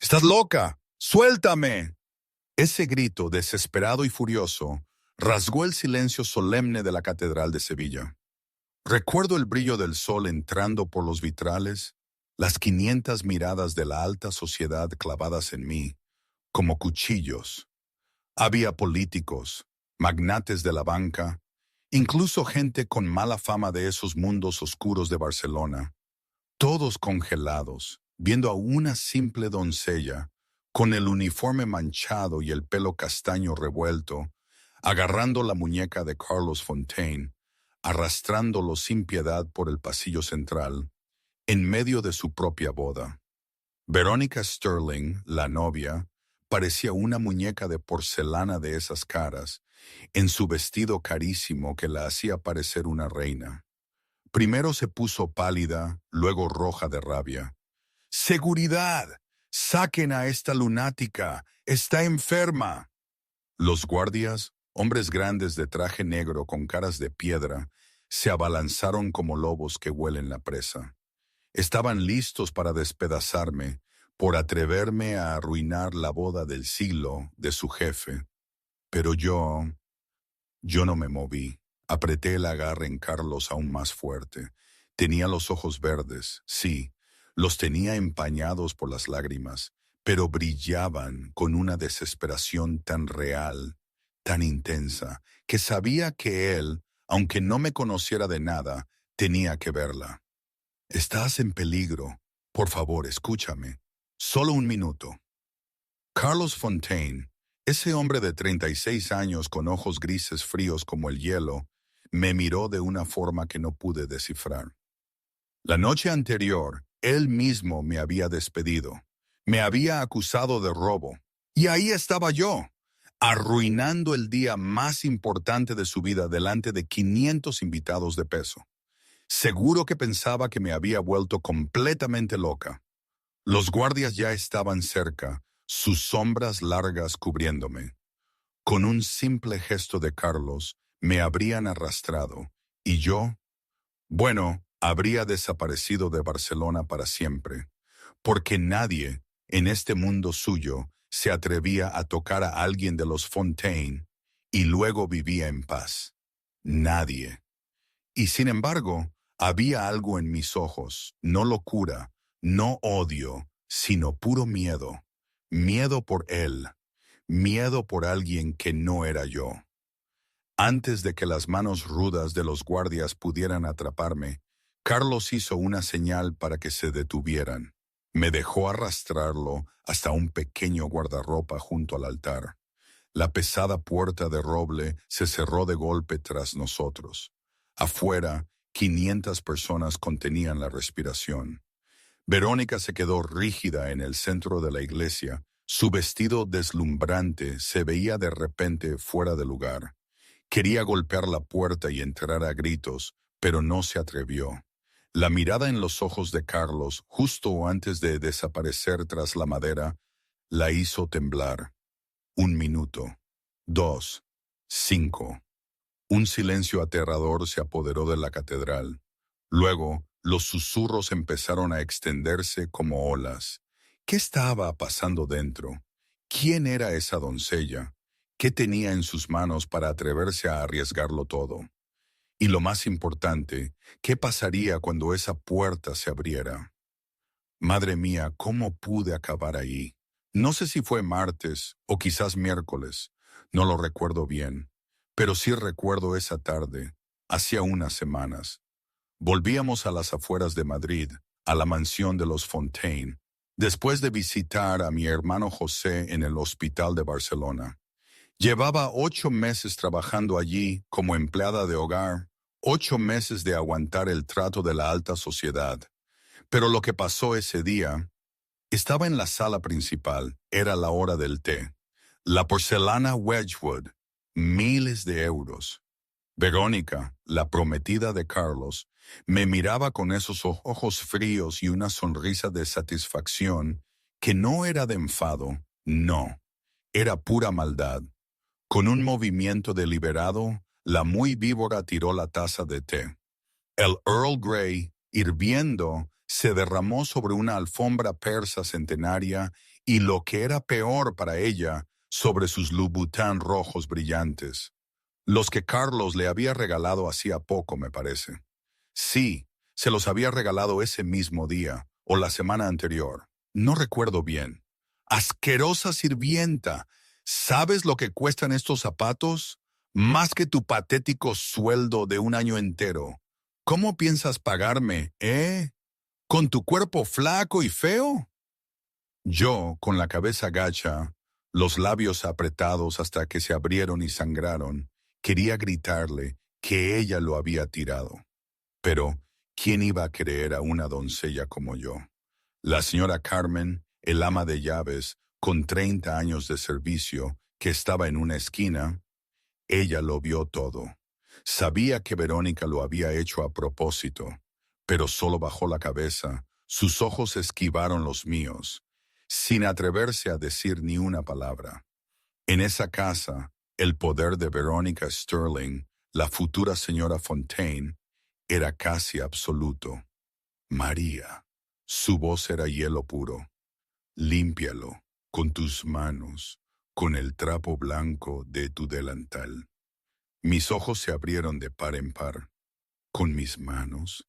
¡Estás loca! ¡Suéltame! Ese grito, desesperado y furioso, rasgó el silencio solemne de la Catedral de Sevilla. Recuerdo el brillo del sol entrando por los vitrales, las 500 miradas de la alta sociedad clavadas en mí, como cuchillos. Había políticos, magnates de la banca, incluso gente con mala fama de esos mundos oscuros de Barcelona, todos congelados, viendo a una simple doncella, con el uniforme manchado y el pelo castaño revuelto, agarrando la muñeca de Carlos Fontaine, arrastrándolo sin piedad por el pasillo central, en medio de su propia boda. Verónica Sterling, la novia, parecía una muñeca de porcelana de esas caras, en su vestido carísimo que la hacía parecer una reina. Primero se puso pálida, luego roja de rabia. ¡Seguridad! ¡Saquen a esta lunática! ¡Está enferma! Los guardias, hombres grandes de traje negro con caras de piedra, se abalanzaron como lobos que huelen la presa. Estaban listos para despedazarme por atreverme a arruinar la boda del siglo de su jefe. Pero yo no me moví. Apreté el agarre en Carlos aún más fuerte. Tenía los ojos verdes, sí, los tenía empañados por las lágrimas, pero brillaban con una desesperación tan real, tan intensa, que sabía que él, aunque no me conociera de nada, tenía que verla. Estás en peligro. Por favor, escúchame. Solo un minuto. Carlos Fontaine, ese hombre de 36 años con ojos grises fríos como el hielo, me miró de una forma que no pude descifrar. La noche anterior, él mismo me había despedido. Me había acusado de robo. Y ahí estaba yo, arruinando el día más importante de su vida delante de 500 invitados de peso. Seguro que pensaba que me había vuelto completamente loca. Los guardias ya estaban cerca, sus sombras largas cubriéndome. Con un simple gesto de Carlos, me habrían arrastrado, y bueno, habría desaparecido de Barcelona para siempre, porque nadie, en este mundo suyo, se atrevía a tocar a alguien de los Fontaine, y luego vivía en paz. Nadie. Y sin embargo, había algo en mis ojos, no locura, no odio, sino puro miedo. Miedo por él, miedo por alguien que no era yo. Antes de que las manos rudas de los guardias pudieran atraparme, Carlos hizo una señal para que se detuvieran. Me dejó arrastrarlo hasta un pequeño guardarropa junto al altar. La pesada puerta de roble se cerró de golpe tras nosotros. Afuera, 500 personas contenían la respiración. Verónica se quedó rígida en el centro de la iglesia. Su vestido deslumbrante se veía de repente fuera de lugar. Quería golpear la puerta y entrar a gritos, pero no se atrevió. La mirada en los ojos de Carlos, justo antes de desaparecer tras la madera, la hizo temblar. 1 minuto. 2. 5. Un silencio aterrador se apoderó de la catedral. Luego, los susurros empezaron a extenderse como olas. ¿Qué estaba pasando dentro? ¿Quién era esa doncella? ¿Qué tenía en sus manos para atreverse a arriesgarlo todo? Y lo más importante, ¿qué pasaría cuando esa puerta se abriera? Madre mía, ¿cómo pude acabar ahí? No sé si fue martes o quizás miércoles, no lo recuerdo bien, pero sí recuerdo esa tarde, hacía unas semanas. Volvíamos a las afueras de Madrid, a la mansión de los Fontaine, después de visitar a mi hermano José en el hospital de Barcelona. Llevaba 8 meses trabajando allí como empleada de hogar, 8 meses de aguantar el trato de la alta sociedad. Pero lo que pasó ese día, estaba en la sala principal, era la hora del té. La porcelana Wedgwood, miles de euros. Verónica, la prometida de Carlos, me miraba con esos ojos fríos y una sonrisa de satisfacción que no era de enfado, no, era pura maldad. Con un movimiento deliberado, la muy víbora tiró la taza de té. El Earl Grey, hirviendo, se derramó sobre una alfombra persa centenaria y lo que era peor para ella, sobre sus Louboutin rojos brillantes, los que Carlos le había regalado hacía poco, me parece. Sí, se los había regalado ese mismo día, o la semana anterior. No recuerdo bien. ¡Asquerosa sirvienta! ¿Sabes lo que cuestan estos zapatos? Más que tu patético sueldo de un año entero. ¿Cómo piensas pagarme, ¿Con tu cuerpo flaco y feo? Yo, con la cabeza gacha, los labios apretados hasta que se abrieron y sangraron, quería gritarle que ella lo había tirado. Pero, ¿quién iba a creer a una doncella como yo? La señora Carmen, el ama de llaves, con 30 años de servicio, que estaba en una esquina, ella lo vio todo. Sabía que Verónica lo había hecho a propósito, pero solo bajó la cabeza, sus ojos esquivaron los míos, sin atreverse a decir ni una palabra. En esa casa, el poder de Verónica Sterling, la futura señora Fontaine, era casi absoluto. María, su voz era hielo puro. Límpialo con tus manos, con el trapo blanco de tu delantal. Mis ojos se abrieron de par en par. Con mis manos,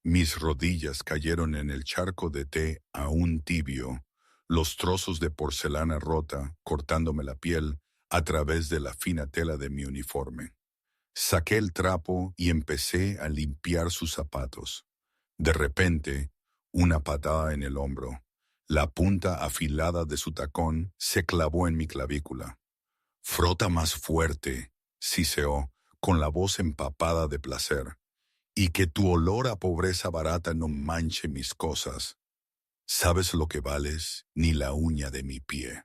mis rodillas cayeron en el charco de té aún tibio, los trozos de porcelana rota cortándome la piel a través de la fina tela de mi uniforme. Saqué el trapo y empecé a limpiar sus zapatos. De repente, una patada en el hombro. La punta afilada de su tacón se clavó en mi clavícula. Frota más fuerte, siseó, con la voz empapada de placer, y que tu olor a pobreza barata no manche mis cosas. ¿Sabes lo que vales? Ni la uña de mi pie.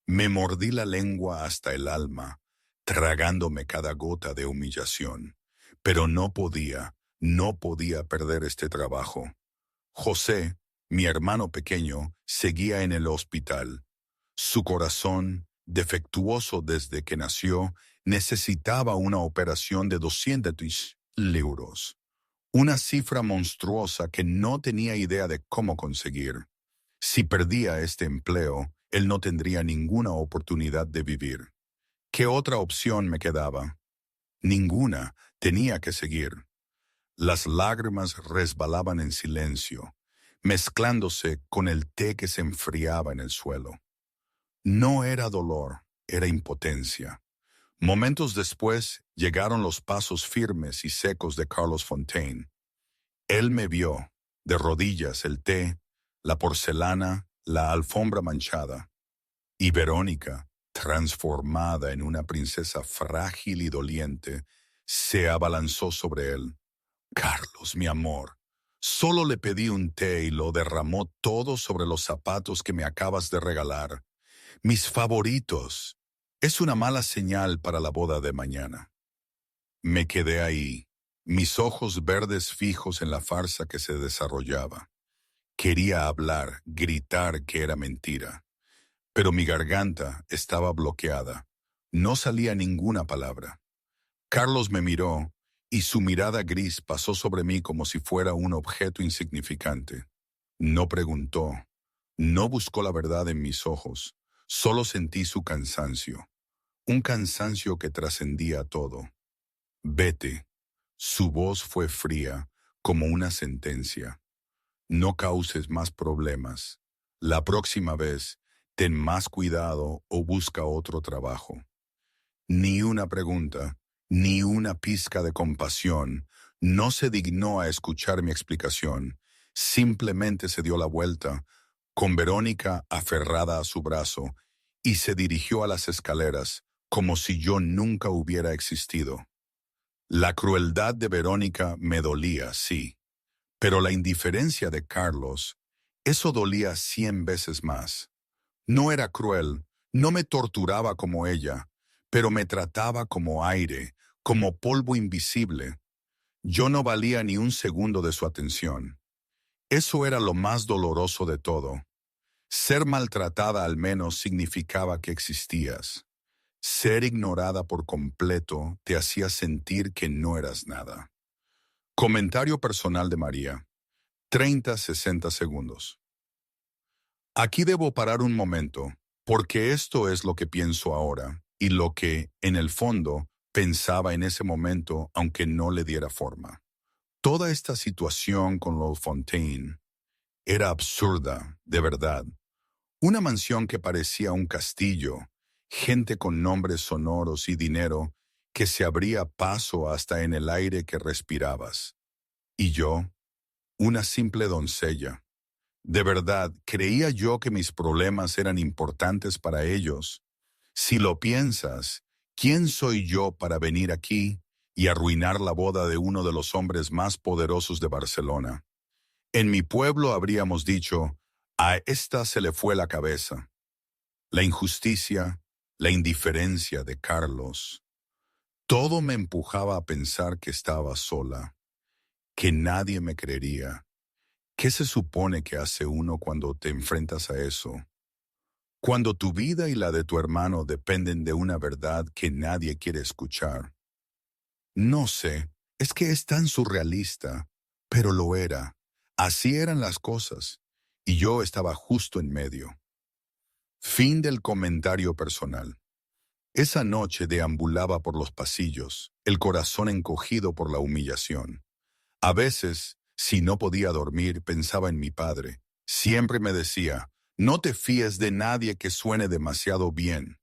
Me mordí la lengua hasta el alma, tragándome cada gota de humillación, pero no podía perder este trabajo. José, mi hermano pequeño, seguía en el hospital. Su corazón, defectuoso desde que nació, necesitaba una operación de 200 euros, una cifra monstruosa que no tenía idea de cómo conseguir. Si perdía este empleo, él no tendría ninguna oportunidad de vivir. ¿Qué otra opción me quedaba? Ninguna, tenía que seguir. Las lágrimas resbalaban en silencio, mezclándose con el té que se enfriaba en el suelo. No era dolor, era impotencia. Momentos después llegaron los pasos firmes y secos de Carlos Fontaine. Él me vio, de rodillas, el té, la porcelana, la alfombra manchada. Y Verónica, transformada en una princesa frágil y doliente, se abalanzó sobre él. Carlos, mi amor, solo le pedí un té y lo derramó todo sobre los zapatos que me acabas de regalar. Mis favoritos. Es una mala señal para la boda de mañana. Me quedé ahí, mis ojos verdes fijos en la farsa que se desarrollaba. Quería hablar, gritar que era mentira, pero mi garganta estaba bloqueada. No salía ninguna palabra. Carlos me miró, y su mirada gris pasó sobre mí como si fuera un objeto insignificante. No preguntó, no buscó la verdad en mis ojos, solo sentí su cansancio, un cansancio que trascendía todo. Vete. Su voz fue fría, como una sentencia. No causes más problemas. La próxima vez, ten más cuidado o busca otro trabajo. Ni una pregunta, ni una pizca de compasión. No se dignó a escuchar mi explicación. Simplemente se dio la vuelta, con Verónica aferrada a su brazo, y se dirigió a las escaleras, como si yo nunca hubiera existido. La crueldad de Verónica me dolía, sí, pero la indiferencia de Carlos, eso dolía 100 veces más. No era cruel, no me torturaba como ella, pero me trataba como aire, como polvo invisible. Yo no valía ni un segundo de su atención. Eso era lo más doloroso de todo. Ser maltratada al menos significaba que existías. Ser ignorada por completo te hacía sentir que no eras nada. Comentario personal de María. 30-60 segundos. Aquí debo parar un momento, porque esto es lo que pienso ahora, y lo que, en el fondo, pensaba en ese momento, aunque no le diera forma. Toda esta situación con Lord Fontaine era absurda, de verdad. Una mansión que parecía un castillo, gente con nombres sonoros y dinero que se abría paso hasta en el aire que respirabas. Y yo, una simple doncella. De verdad, creía yo que mis problemas eran importantes para ellos. Si lo piensas, ¿quién soy yo para venir aquí y arruinar la boda de uno de los hombres más poderosos de Barcelona? En mi pueblo habríamos dicho, a esta se le fue la cabeza. La injusticia, la indiferencia de Carlos, todo me empujaba a pensar que estaba sola, que nadie me creería. ¿Qué se supone que hace uno cuando te enfrentas a eso? Cuando tu vida y la de tu hermano dependen de una verdad que nadie quiere escuchar. No sé, es que es tan surrealista, pero lo era. Así eran las cosas, y yo estaba justo en medio. Fin del comentario personal. Esa noche deambulaba por los pasillos, el corazón encogido por la humillación. A veces, si no podía dormir, pensaba en mi padre. Siempre me decía, no te fíes de nadie que suene demasiado bien.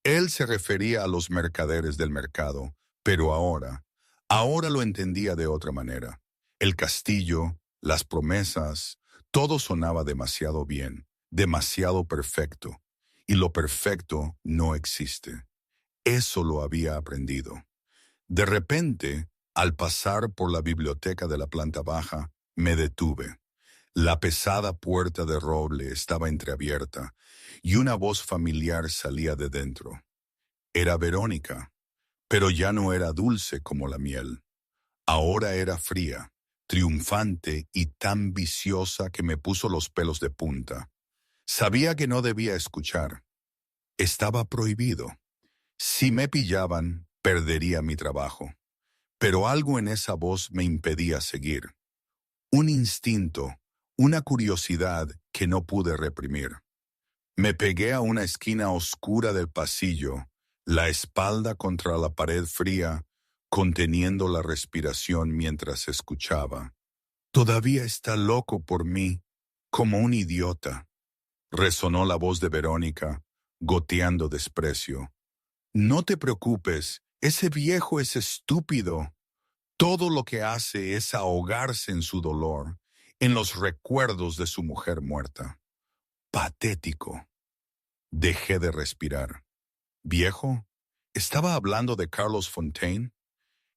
Él se refería a los mercaderes del mercado, pero ahora lo entendía de otra manera. El castillo, las promesas, todo sonaba demasiado bien, demasiado perfecto, y lo perfecto no existe. Eso lo había aprendido. De repente, al pasar por la biblioteca de la planta baja, me detuve. La pesada puerta de roble estaba entreabierta y una voz familiar salía de dentro. Era Verónica, pero ya no era dulce como la miel. Ahora era fría, triunfante y tan viciosa que me puso los pelos de punta. Sabía que no debía escuchar. Estaba prohibido. Si me pillaban, perdería mi trabajo. Pero algo en esa voz me impedía seguir. Un instinto, una curiosidad que no pude reprimir. Me pegué a una esquina oscura del pasillo, la espalda contra la pared fría, conteniendo la respiración mientras escuchaba. Todavía está loco por mí, como un idiota. Resonó la voz de Verónica, goteando desprecio. No te preocupes, ese viejo es estúpido. Todo lo que hace es ahogarse en su dolor, en los recuerdos de su mujer muerta. Patético. Dejé de respirar. ¿Viejo? ¿Estaba hablando de Carlos Fontaine?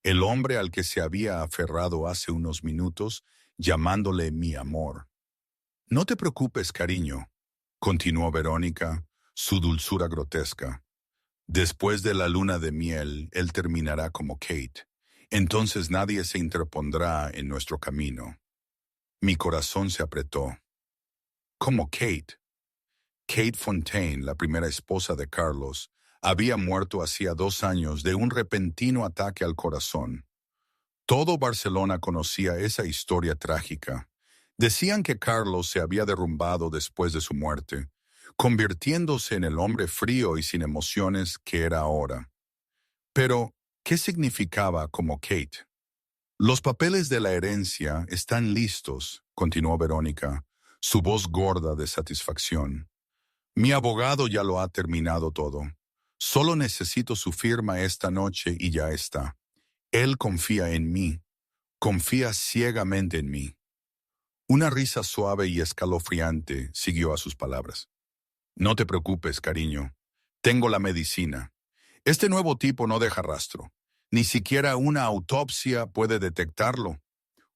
El hombre al que se había aferrado hace unos minutos, llamándole mi amor. No te preocupes, cariño, continuó Verónica, su dulzura grotesca. Después de la luna de miel, él terminará como Kate. Entonces nadie se interpondrá en nuestro camino. Mi corazón se apretó. ¿Cómo Kate? Kate Fontaine, la primera esposa de Carlos, había muerto hacía 2 años de un repentino ataque al corazón. Todo Barcelona conocía esa historia trágica. Decían que Carlos se había derrumbado después de su muerte, convirtiéndose en el hombre frío y sin emociones que era ahora. Pero, ¿qué significaba como Kate? Los papeles de la herencia están listos, continuó Verónica, su voz gorda de satisfacción. Mi abogado ya lo ha terminado todo. Solo necesito su firma esta noche y ya está. Él confía en mí, confía ciegamente en mí. Una risa suave y escalofriante siguió a sus palabras. No te preocupes, cariño. Tengo la medicina. Este nuevo tipo no deja rastro. Ni siquiera una autopsia puede detectarlo.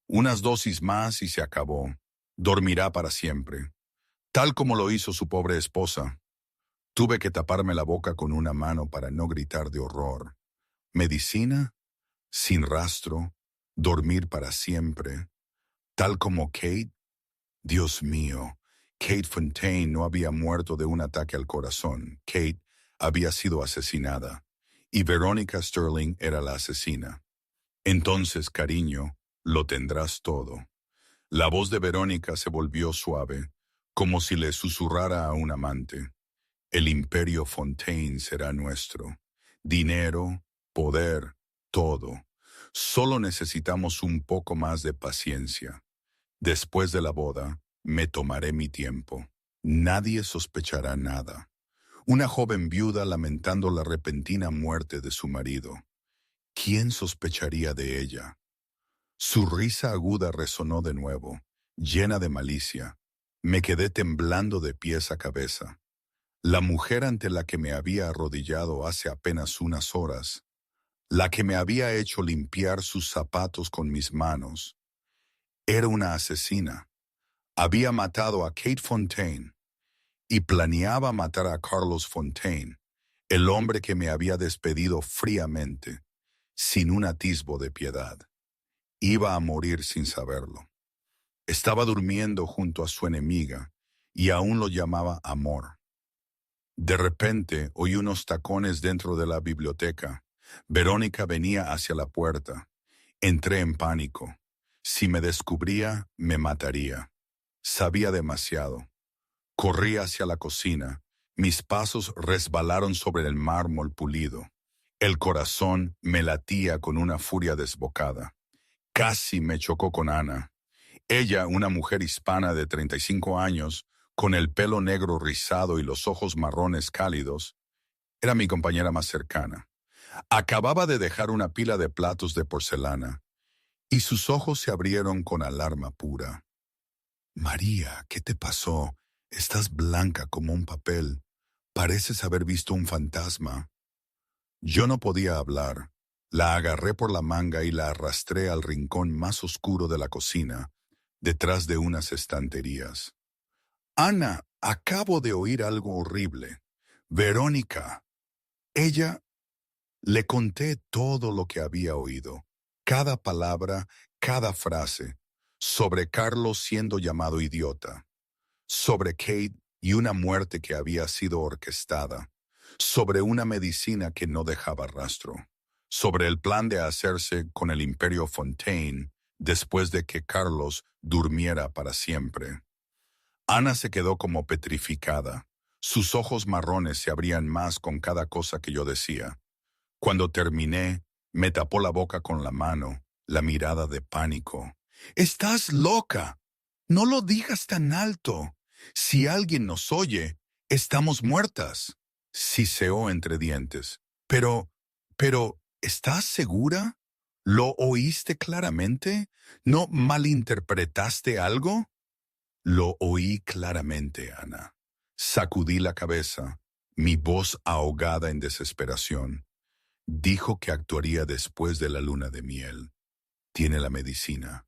Unas dosis más y se acabó. Dormirá para siempre. Tal como lo hizo su pobre esposa. Tuve que taparme la boca con una mano para no gritar de horror. ¿Medicina? Sin rastro. Dormir para siempre. Tal como Kate. Dios mío. Kate Fontaine no había muerto de un ataque al corazón. Kate había sido asesinada. Y Verónica Sterling era la asesina. Entonces, cariño, lo tendrás todo. La voz de Verónica se volvió suave, como si le susurrara a un amante. El imperio Fontaine será nuestro. Dinero, poder, todo. Solo necesitamos un poco más de paciencia. Después de la boda, me tomaré mi tiempo. Nadie sospechará nada. Una joven viuda lamentando la repentina muerte de su marido. ¿Quién sospecharía de ella? Su risa aguda resonó de nuevo, llena de malicia. Me quedé temblando de pies a cabeza. La mujer ante la que me había arrodillado hace apenas unas horas, la que me había hecho limpiar sus zapatos con mis manos, era una asesina. Había matado a Kate Fontaine y planeaba matar a Carlos Fontaine, el hombre que me había despedido fríamente, sin un atisbo de piedad. Iba a morir sin saberlo. Estaba durmiendo junto a su enemiga y aún lo llamaba amor. De repente oí unos tacones dentro de la biblioteca. Verónica venía hacia la puerta. Entré en pánico. Si me descubría, me mataría. Sabía demasiado. Corrí hacia la cocina. Mis pasos resbalaron sobre el mármol pulido. El corazón me latía con una furia desbocada. Casi me chocó con Ana. Ella, una mujer hispana de 35 años, con el pelo negro rizado y los ojos marrones cálidos, era mi compañera más cercana. Acababa de dejar una pila de platos de porcelana, y sus ojos se abrieron con alarma pura. María, ¿qué te pasó? Estás blanca como un papel. Pareces haber visto un fantasma. Yo no podía hablar. La agarré por la manga y la arrastré al rincón más oscuro de la cocina, detrás de unas estanterías. Ana, acabo de oír algo horrible. Verónica. Ella. Le conté todo lo que había oído, cada palabra, cada frase, sobre Carlos siendo llamado idiota, sobre Kate y una muerte que había sido orquestada, sobre una medicina que no dejaba rastro, sobre el plan de hacerse con el imperio Fontaine después de que Carlos durmiera para siempre. Ana se quedó como petrificada. Sus ojos marrones se abrían más con cada cosa que yo decía. Cuando terminé, me tapó la boca con la mano, la mirada de pánico. «¡Estás loca! No lo digas tan alto. Si alguien nos oye, estamos muertas», siseó entre dientes. Pero, ¿estás segura? ¿Lo oíste claramente? ¿No malinterpretaste algo? Lo oí claramente, Ana. Sacudí la cabeza, mi voz ahogada en desesperación. Dijo que actuaría después de la luna de miel. Tiene la medicina.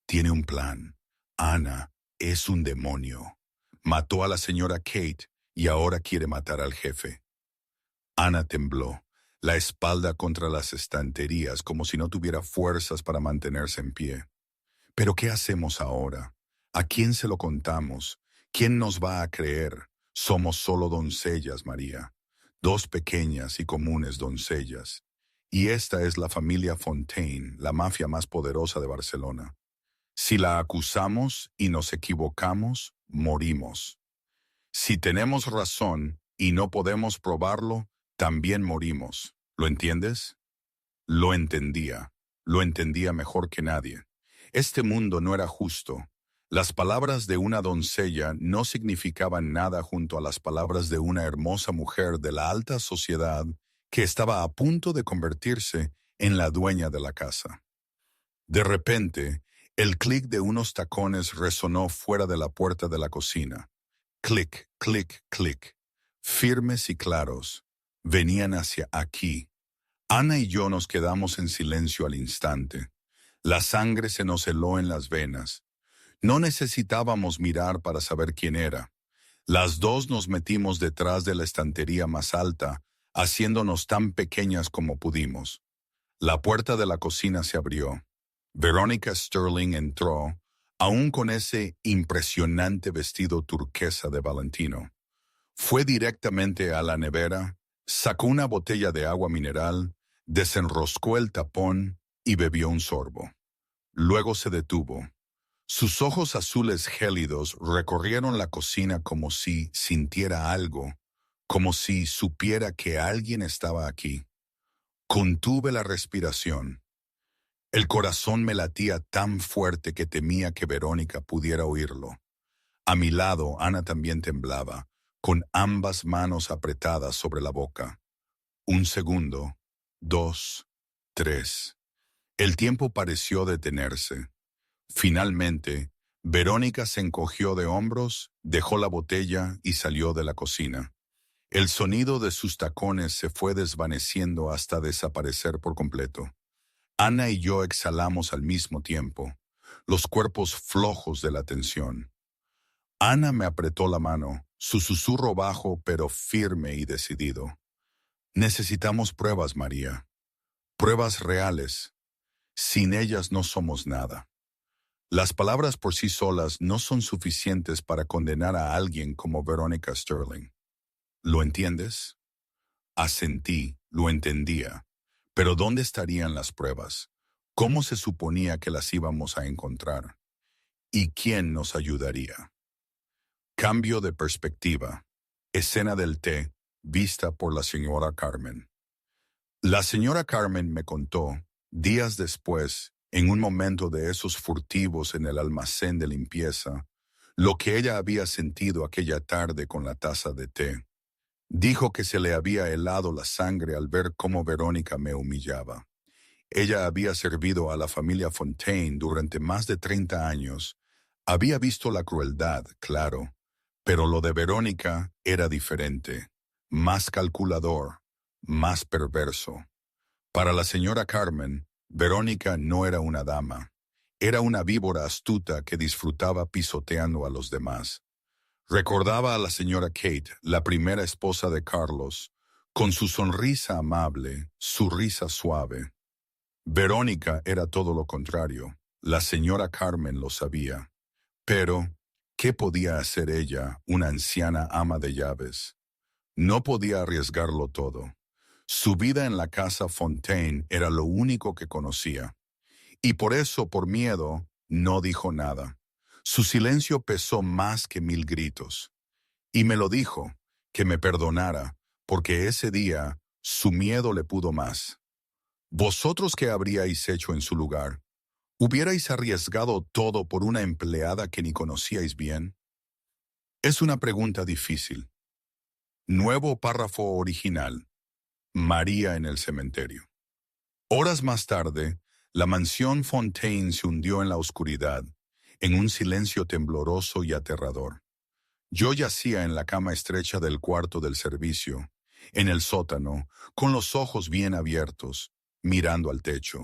Tiene un plan. Ana es un demonio. Mató a la señora Kate y ahora quiere matar al jefe. Ana tembló, la espalda contra las estanterías como si no tuviera fuerzas para mantenerse en pie. ¿Pero qué hacemos ahora? ¿A quién se lo contamos? ¿Quién nos va a creer? Somos solo doncellas, María. Dos pequeñas y comunes doncellas. Y esta es la familia Fontaine, la mafia más poderosa de Barcelona. Si la acusamos y nos equivocamos, morimos. Si tenemos razón y no podemos probarlo, también morimos. ¿Lo entiendes? Lo entendía. Lo entendía mejor que nadie. Este mundo no era justo. Las palabras de una doncella no significaban nada junto a las palabras de una hermosa mujer de la alta sociedad que estaba a punto de convertirse en la dueña de la casa. De repente, el clic de unos tacones resonó fuera de la puerta de la cocina. Clic, clic, clic. Firmes y claros. Venían hacia aquí. Ana y yo nos quedamos en silencio al instante. La sangre se nos heló en las venas. No necesitábamos mirar para saber quién era. Las dos nos metimos detrás de la estantería más alta, haciéndonos tan pequeñas como pudimos. La puerta de la cocina se abrió. Verónica Sterling entró, aún con ese impresionante vestido turquesa de Valentino. Fue directamente a la nevera, sacó una botella de agua mineral, desenroscó el tapón y bebió un sorbo. Luego se detuvo. Sus ojos azules gélidos recorrieron la cocina como si sintiera algo, como si supiera que alguien estaba aquí. Contuve la respiración. El corazón me latía tan fuerte que temía que Verónica pudiera oírlo. A mi lado, Ana también temblaba, con ambas manos apretadas sobre la boca. Un segundo, dos, tres. El tiempo pareció detenerse. Finalmente, Verónica se encogió de hombros, dejó la botella y salió de la cocina. El sonido de sus tacones se fue desvaneciendo hasta desaparecer por completo. Ana y yo exhalamos al mismo tiempo, los cuerpos flojos de la tensión. Ana me apretó la mano, su susurro bajo pero firme y decidido. Necesitamos pruebas, María. Pruebas reales. Sin ellas no somos nada. Las palabras por sí solas no son suficientes para condenar a alguien como Verónica Sterling. ¿Lo entiendes? Asentí, lo entendía. Pero ¿dónde estarían las pruebas? ¿Cómo se suponía que las íbamos a encontrar? ¿Y quién nos ayudaría? Cambio de perspectiva. Escena del té, vista por la señora Carmen. La señora Carmen me contó, días después, en un momento de esos furtivos en el almacén de limpieza, lo que ella había sentido aquella tarde con la taza de té. Dijo que se le había helado la sangre al ver cómo Verónica me humillaba. Ella había servido a la familia Fontaine durante más de 30 años. Había visto la crueldad, claro, pero lo de Verónica era diferente, más calculador, más perverso. Para la señora Carmen, Verónica no era una dama. Era una víbora astuta que disfrutaba pisoteando a los demás. Recordaba a la señora Kate, la primera esposa de Carlos, con su sonrisa amable, su risa suave. Verónica era todo lo contrario. La señora Carmen lo sabía. Pero, ¿qué podía hacer ella, una anciana ama de llaves? No podía arriesgarlo todo. Su vida en la casa Fontaine era lo único que conocía. Y por eso, por miedo, no dijo nada. Su silencio pesó más que 1000 gritos. Y me lo dijo, que me perdonara, porque ese día su miedo le pudo más. ¿Vosotros qué habríais hecho en su lugar? ¿Hubierais arriesgado todo por una empleada que ni conocíais bien? Es una pregunta difícil. Nuevo párrafo original. María en el cementerio. Horas más tarde, la mansión Fontaine se hundió en la oscuridad, en un silencio tembloroso y aterrador. Yo yacía en la cama estrecha del cuarto del servicio, en el sótano, con los ojos bien abiertos, mirando al techo.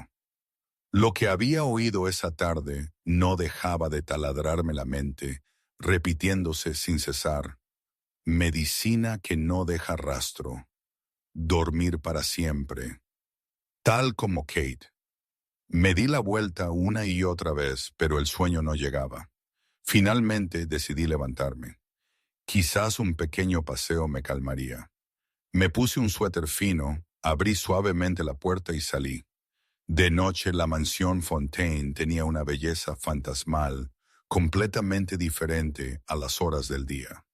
Lo que había oído esa tarde no dejaba de taladrarme la mente, repitiéndose sin cesar. Medicina que no deja rastro. Dormir para siempre. Tal como Kate. Me di la vuelta una y otra vez, pero el sueño no llegaba. Finalmente decidí levantarme. Quizás un pequeño paseo me calmaría. Me puse un suéter fino, abrí suavemente la puerta y salí. De noche la mansión Fontaine tenía una belleza fantasmal, completamente diferente a las horas del día.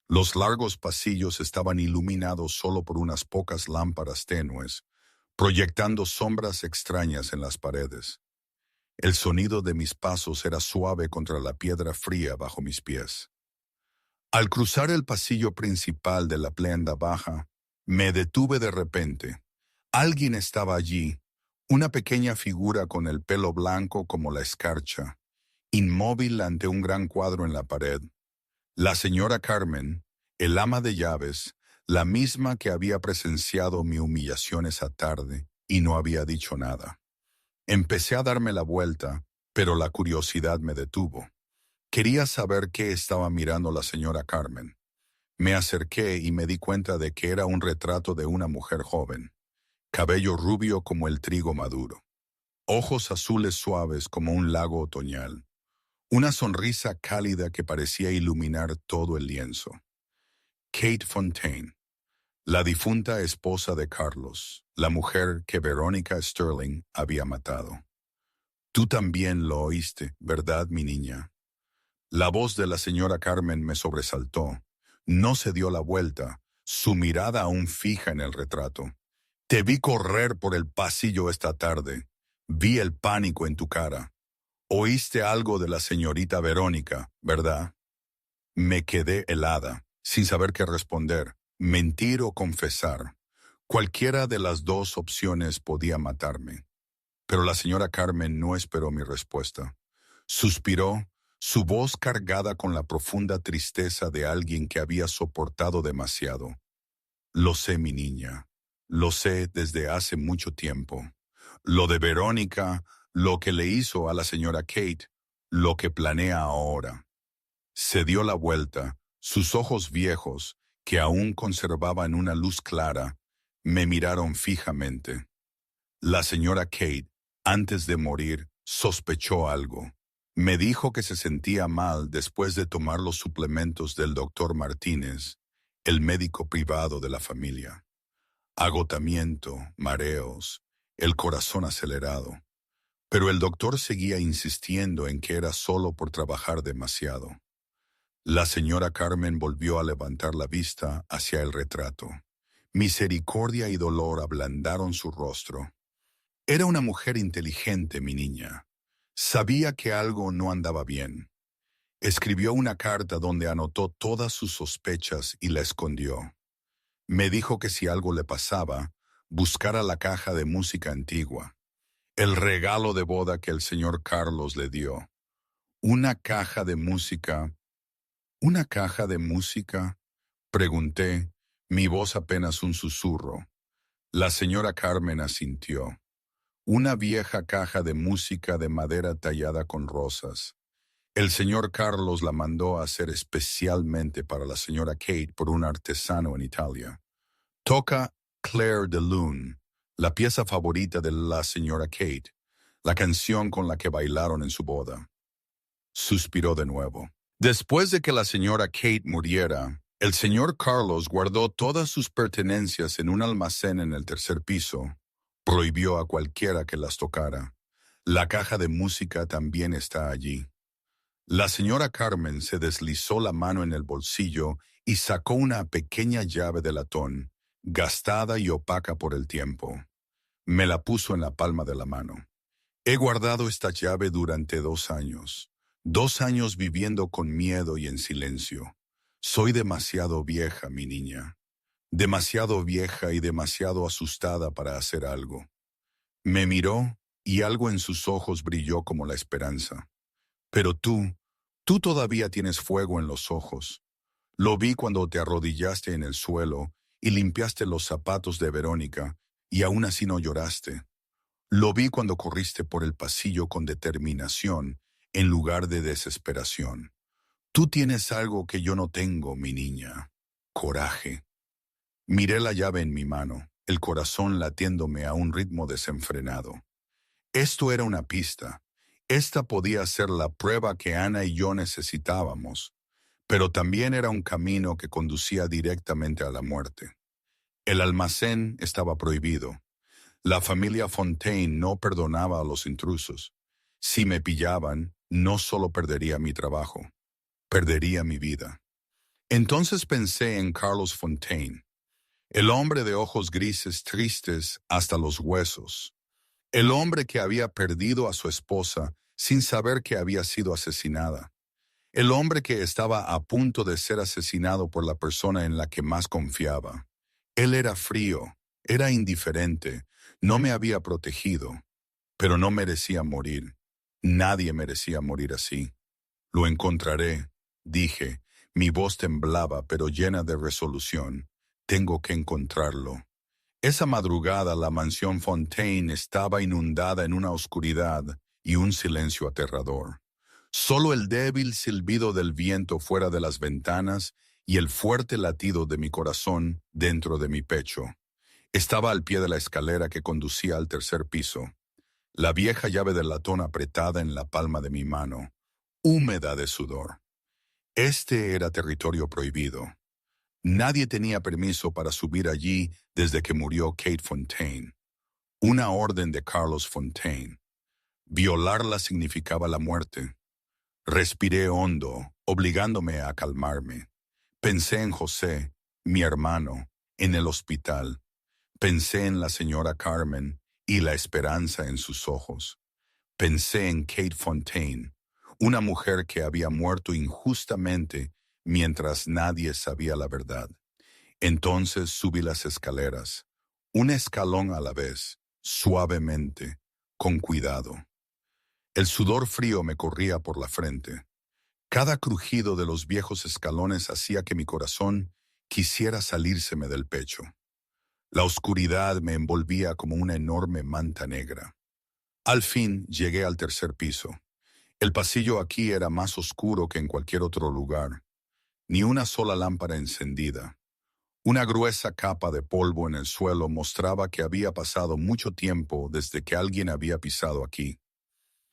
Los largos pasillos estaban iluminados solo por unas pocas lámparas tenues, proyectando sombras extrañas en las paredes. El sonido de mis pasos era suave contra la piedra fría bajo mis pies. Al cruzar el pasillo principal de la planta baja, me detuve de repente. Alguien estaba allí, una pequeña figura con el pelo blanco como la escarcha, inmóvil ante un gran cuadro en la pared. La señora Carmen, el ama de llaves, la misma que había presenciado mi humillación esa tarde y no había dicho nada. Empecé a darme la vuelta, pero la curiosidad me detuvo. Quería saber qué estaba mirando la señora Carmen. Me acerqué y me di cuenta de que era un retrato de una mujer joven. Cabello rubio como el trigo maduro. Ojos azules suaves como un lago otoñal. Una sonrisa cálida que parecía iluminar todo el lienzo. Kate Fontaine, la difunta esposa de Carlos, la mujer que Verónica Sterling había matado. Tú también lo oíste, ¿verdad, mi niña? La voz de la señora Carmen me sobresaltó. No se dio la vuelta, su mirada aún fija en el retrato. Te vi correr por el pasillo esta tarde. Vi el pánico en tu cara. Oíste algo de la señorita Verónica, ¿verdad? Me quedé helada, sin saber qué responder, mentir o confesar. Cualquiera de las dos opciones podía matarme. Pero la señora Carmen no esperó mi respuesta. Suspiró, su voz cargada con la profunda tristeza de alguien que había soportado demasiado. Lo sé, mi niña. Lo sé desde hace mucho tiempo. Lo de Verónica, lo que le hizo a la señora Kate, lo que planea ahora. Se dio la vuelta, sus ojos viejos, que aún conservaban una luz clara, me miraron fijamente. La señora Kate, antes de morir, sospechó algo. Me dijo que se sentía mal después de tomar los suplementos del doctor Martínez, el médico privado de la familia. Agotamiento, mareos, el corazón acelerado. Pero el doctor seguía insistiendo en que era solo por trabajar demasiado. La señora Carmen volvió a levantar la vista hacia el retrato. Misericordia y dolor ablandaron su rostro. Era una mujer inteligente, mi niña. Sabía que algo no andaba bien. Escribió una carta donde anotó todas sus sospechas y la escondió. Me dijo que si algo le pasaba, buscara la caja de música antigua, el regalo de boda que el señor Carlos le dio. Una caja de música. ¿Una caja de música? Pregunté, mi voz apenas un susurro. La señora Carmen asintió. Una vieja caja de música de madera tallada con rosas. El señor Carlos la mandó a hacer especialmente para la señora Kate por un artesano en Italia. Toca Claire de Lune, la pieza favorita de la señora Kate, la canción con la que bailaron en su boda. Suspiró de nuevo. Después de que la señora Kate muriera, el señor Carlos guardó todas sus pertenencias en un almacén en el tercer piso. Prohibió a cualquiera que las tocara. La caja de música también está allí. La señora Carmen se deslizó la mano en el bolsillo y sacó una pequeña llave de latón, gastada y opaca por el tiempo. Me la puso en la palma de la mano. He guardado esta llave durante 2 años. 2 años viviendo con miedo y en silencio. Soy demasiado vieja, mi niña. Demasiado vieja y demasiado asustada para hacer algo. Me miró y algo en sus ojos brilló como la esperanza. Pero tú todavía tienes fuego en los ojos. Lo vi cuando te arrodillaste en el suelo y limpiaste los zapatos de Verónica y aún así no lloraste. Lo vi cuando corriste por el pasillo con determinación en lugar de desesperación. Tú tienes algo que yo no tengo, mi niña. Coraje. Miré la llave en mi mano, el corazón latiéndome a un ritmo desenfrenado. Esto era una pista. Esta podía ser la prueba que Ana y yo necesitábamos, pero también era un camino que conducía directamente a la muerte. El almacén estaba prohibido. La familia Fontaine no perdonaba a los intrusos. Si me pillaban, no solo perdería mi trabajo, perdería mi vida. Entonces pensé en Carlos Fontaine, el hombre de ojos grises tristes hasta los huesos, el hombre que había perdido a su esposa sin saber que había sido asesinada, el hombre que estaba a punto de ser asesinado por la persona en la que más confiaba. Él era frío, era indiferente, no me había protegido, pero no merecía morir. Nadie merecía morir así. Lo encontraré, dije. Mi voz temblaba, pero llena de resolución. Tengo que encontrarlo. Esa madrugada la mansión Fontaine estaba inundada en una oscuridad y un silencio aterrador. Solo el débil silbido del viento fuera de las ventanas y el fuerte latido de mi corazón dentro de mi pecho. Estaba al pie de la escalera que conducía al tercer piso, la vieja llave de latón apretada en la palma de mi mano, húmeda de sudor. Este era territorio prohibido. Nadie tenía permiso para subir allí desde que murió Kate Fontaine. Una orden de Carlos Fontaine. Violarla significaba la muerte. Respiré hondo, obligándome a calmarme. Pensé en José, mi hermano, en el hospital. Pensé en la señora Carmen y la esperanza en sus ojos. Pensé en Kate Fontaine, una mujer que había muerto injustamente mientras nadie sabía la verdad. Entonces subí las escaleras, un escalón a la vez, suavemente, con cuidado. El sudor frío me corría por la frente. Cada crujido de los viejos escalones hacía que mi corazón quisiera salírseme del pecho. La oscuridad me envolvía como una enorme manta negra. Al fin llegué al tercer piso. El pasillo aquí era más oscuro que en cualquier otro lugar. Ni una sola lámpara encendida. Una gruesa capa de polvo en el suelo mostraba que había pasado mucho tiempo desde que alguien había pisado aquí.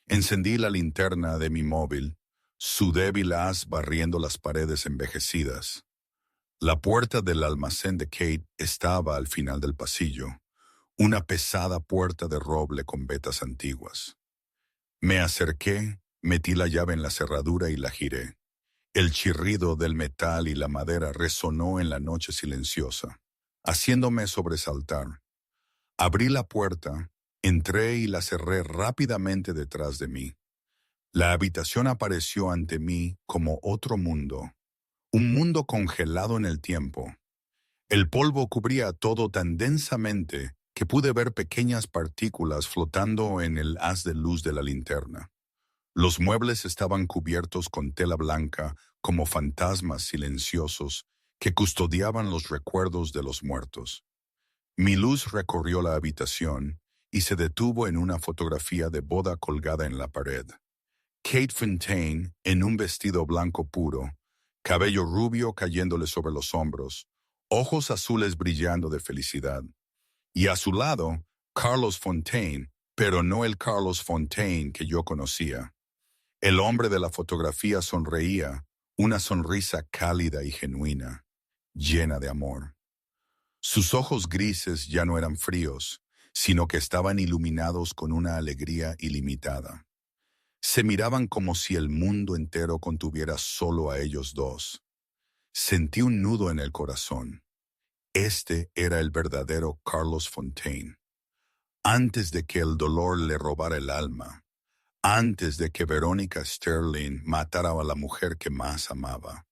Encendí la linterna de mi móvil, su débil haz barriendo las paredes envejecidas. La puerta del almacén de Kate estaba al final del pasillo, una pesada puerta de roble con vetas antiguas. Me acerqué, metí la llave en la cerradura y la giré. El chirrido del metal y la madera resonó en la noche silenciosa, haciéndome sobresaltar. Abrí la puerta, entré y la cerré rápidamente detrás de mí. La habitación apareció ante mí como otro mundo, un mundo congelado en el tiempo. El polvo cubría todo tan densamente que pude ver pequeñas partículas flotando en el haz de luz de la linterna. Los muebles estaban cubiertos con tela blanca como fantasmas silenciosos que custodiaban los recuerdos de los muertos. Mi luz recorrió la habitación y se detuvo en una fotografía de boda colgada en la pared. Kate Fontaine, en un vestido blanco puro, cabello rubio cayéndole sobre los hombros, ojos azules brillando de felicidad. Y a su lado, Carlos Fontaine, pero no el Carlos Fontaine que yo conocía. El hombre de la fotografía sonreía, una sonrisa cálida y genuina, llena de amor. Sus ojos grises ya no eran fríos, sino que estaban iluminados con una alegría ilimitada. Se miraban como si el mundo entero contuviera solo a ellos dos. Sentí un nudo en el corazón. Este era el verdadero Carlos Fontaine. Antes de que el dolor le robara el alma, antes de que Verónica Sterling matara a la mujer que más amaba.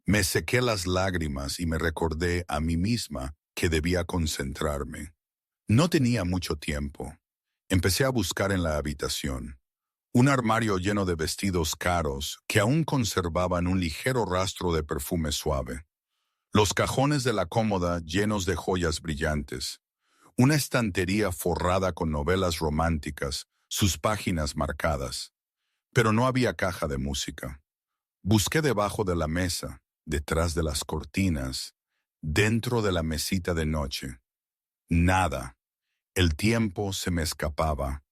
Me sequé las lágrimas y me recordé a mí misma que debía concentrarme. No tenía mucho tiempo. Empecé a buscar en la habitación. Un armario lleno de vestidos caros que aún conservaban un ligero rastro de perfume suave. Los cajones de la cómoda llenos de joyas brillantes. Una estantería forrada con novelas románticas, sus páginas marcadas. Pero no había caja de música. Busqué debajo de la mesa, detrás de las cortinas, dentro de la mesita de noche. Nada. El tiempo se me escapaba.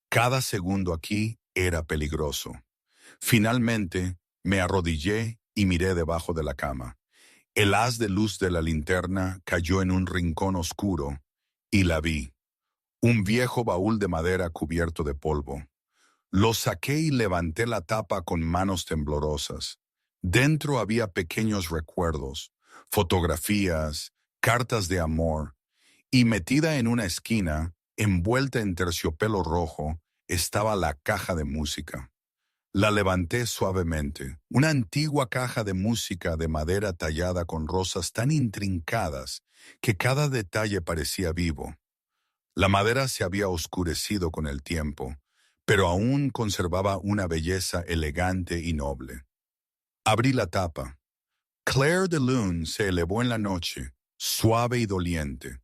Cada segundo aquí era peligroso. Finalmente, me arrodillé y miré debajo de la cama. El haz de luz de la linterna cayó en un rincón oscuro y la vi. Un viejo baúl de madera cubierto de polvo. Lo saqué y levanté la tapa con manos temblorosas. Dentro había pequeños recuerdos, fotografías, cartas de amor, y metida en una esquina, envuelta en terciopelo rojo, estaba la caja de música. La levanté suavemente, una antigua caja de música de madera tallada con rosas tan intrincadas que cada detalle parecía vivo. La madera se había oscurecido con el tiempo, pero aún conservaba una belleza elegante y noble. Abrí la tapa. Clair de Lune se elevó en la noche, suave y doliente.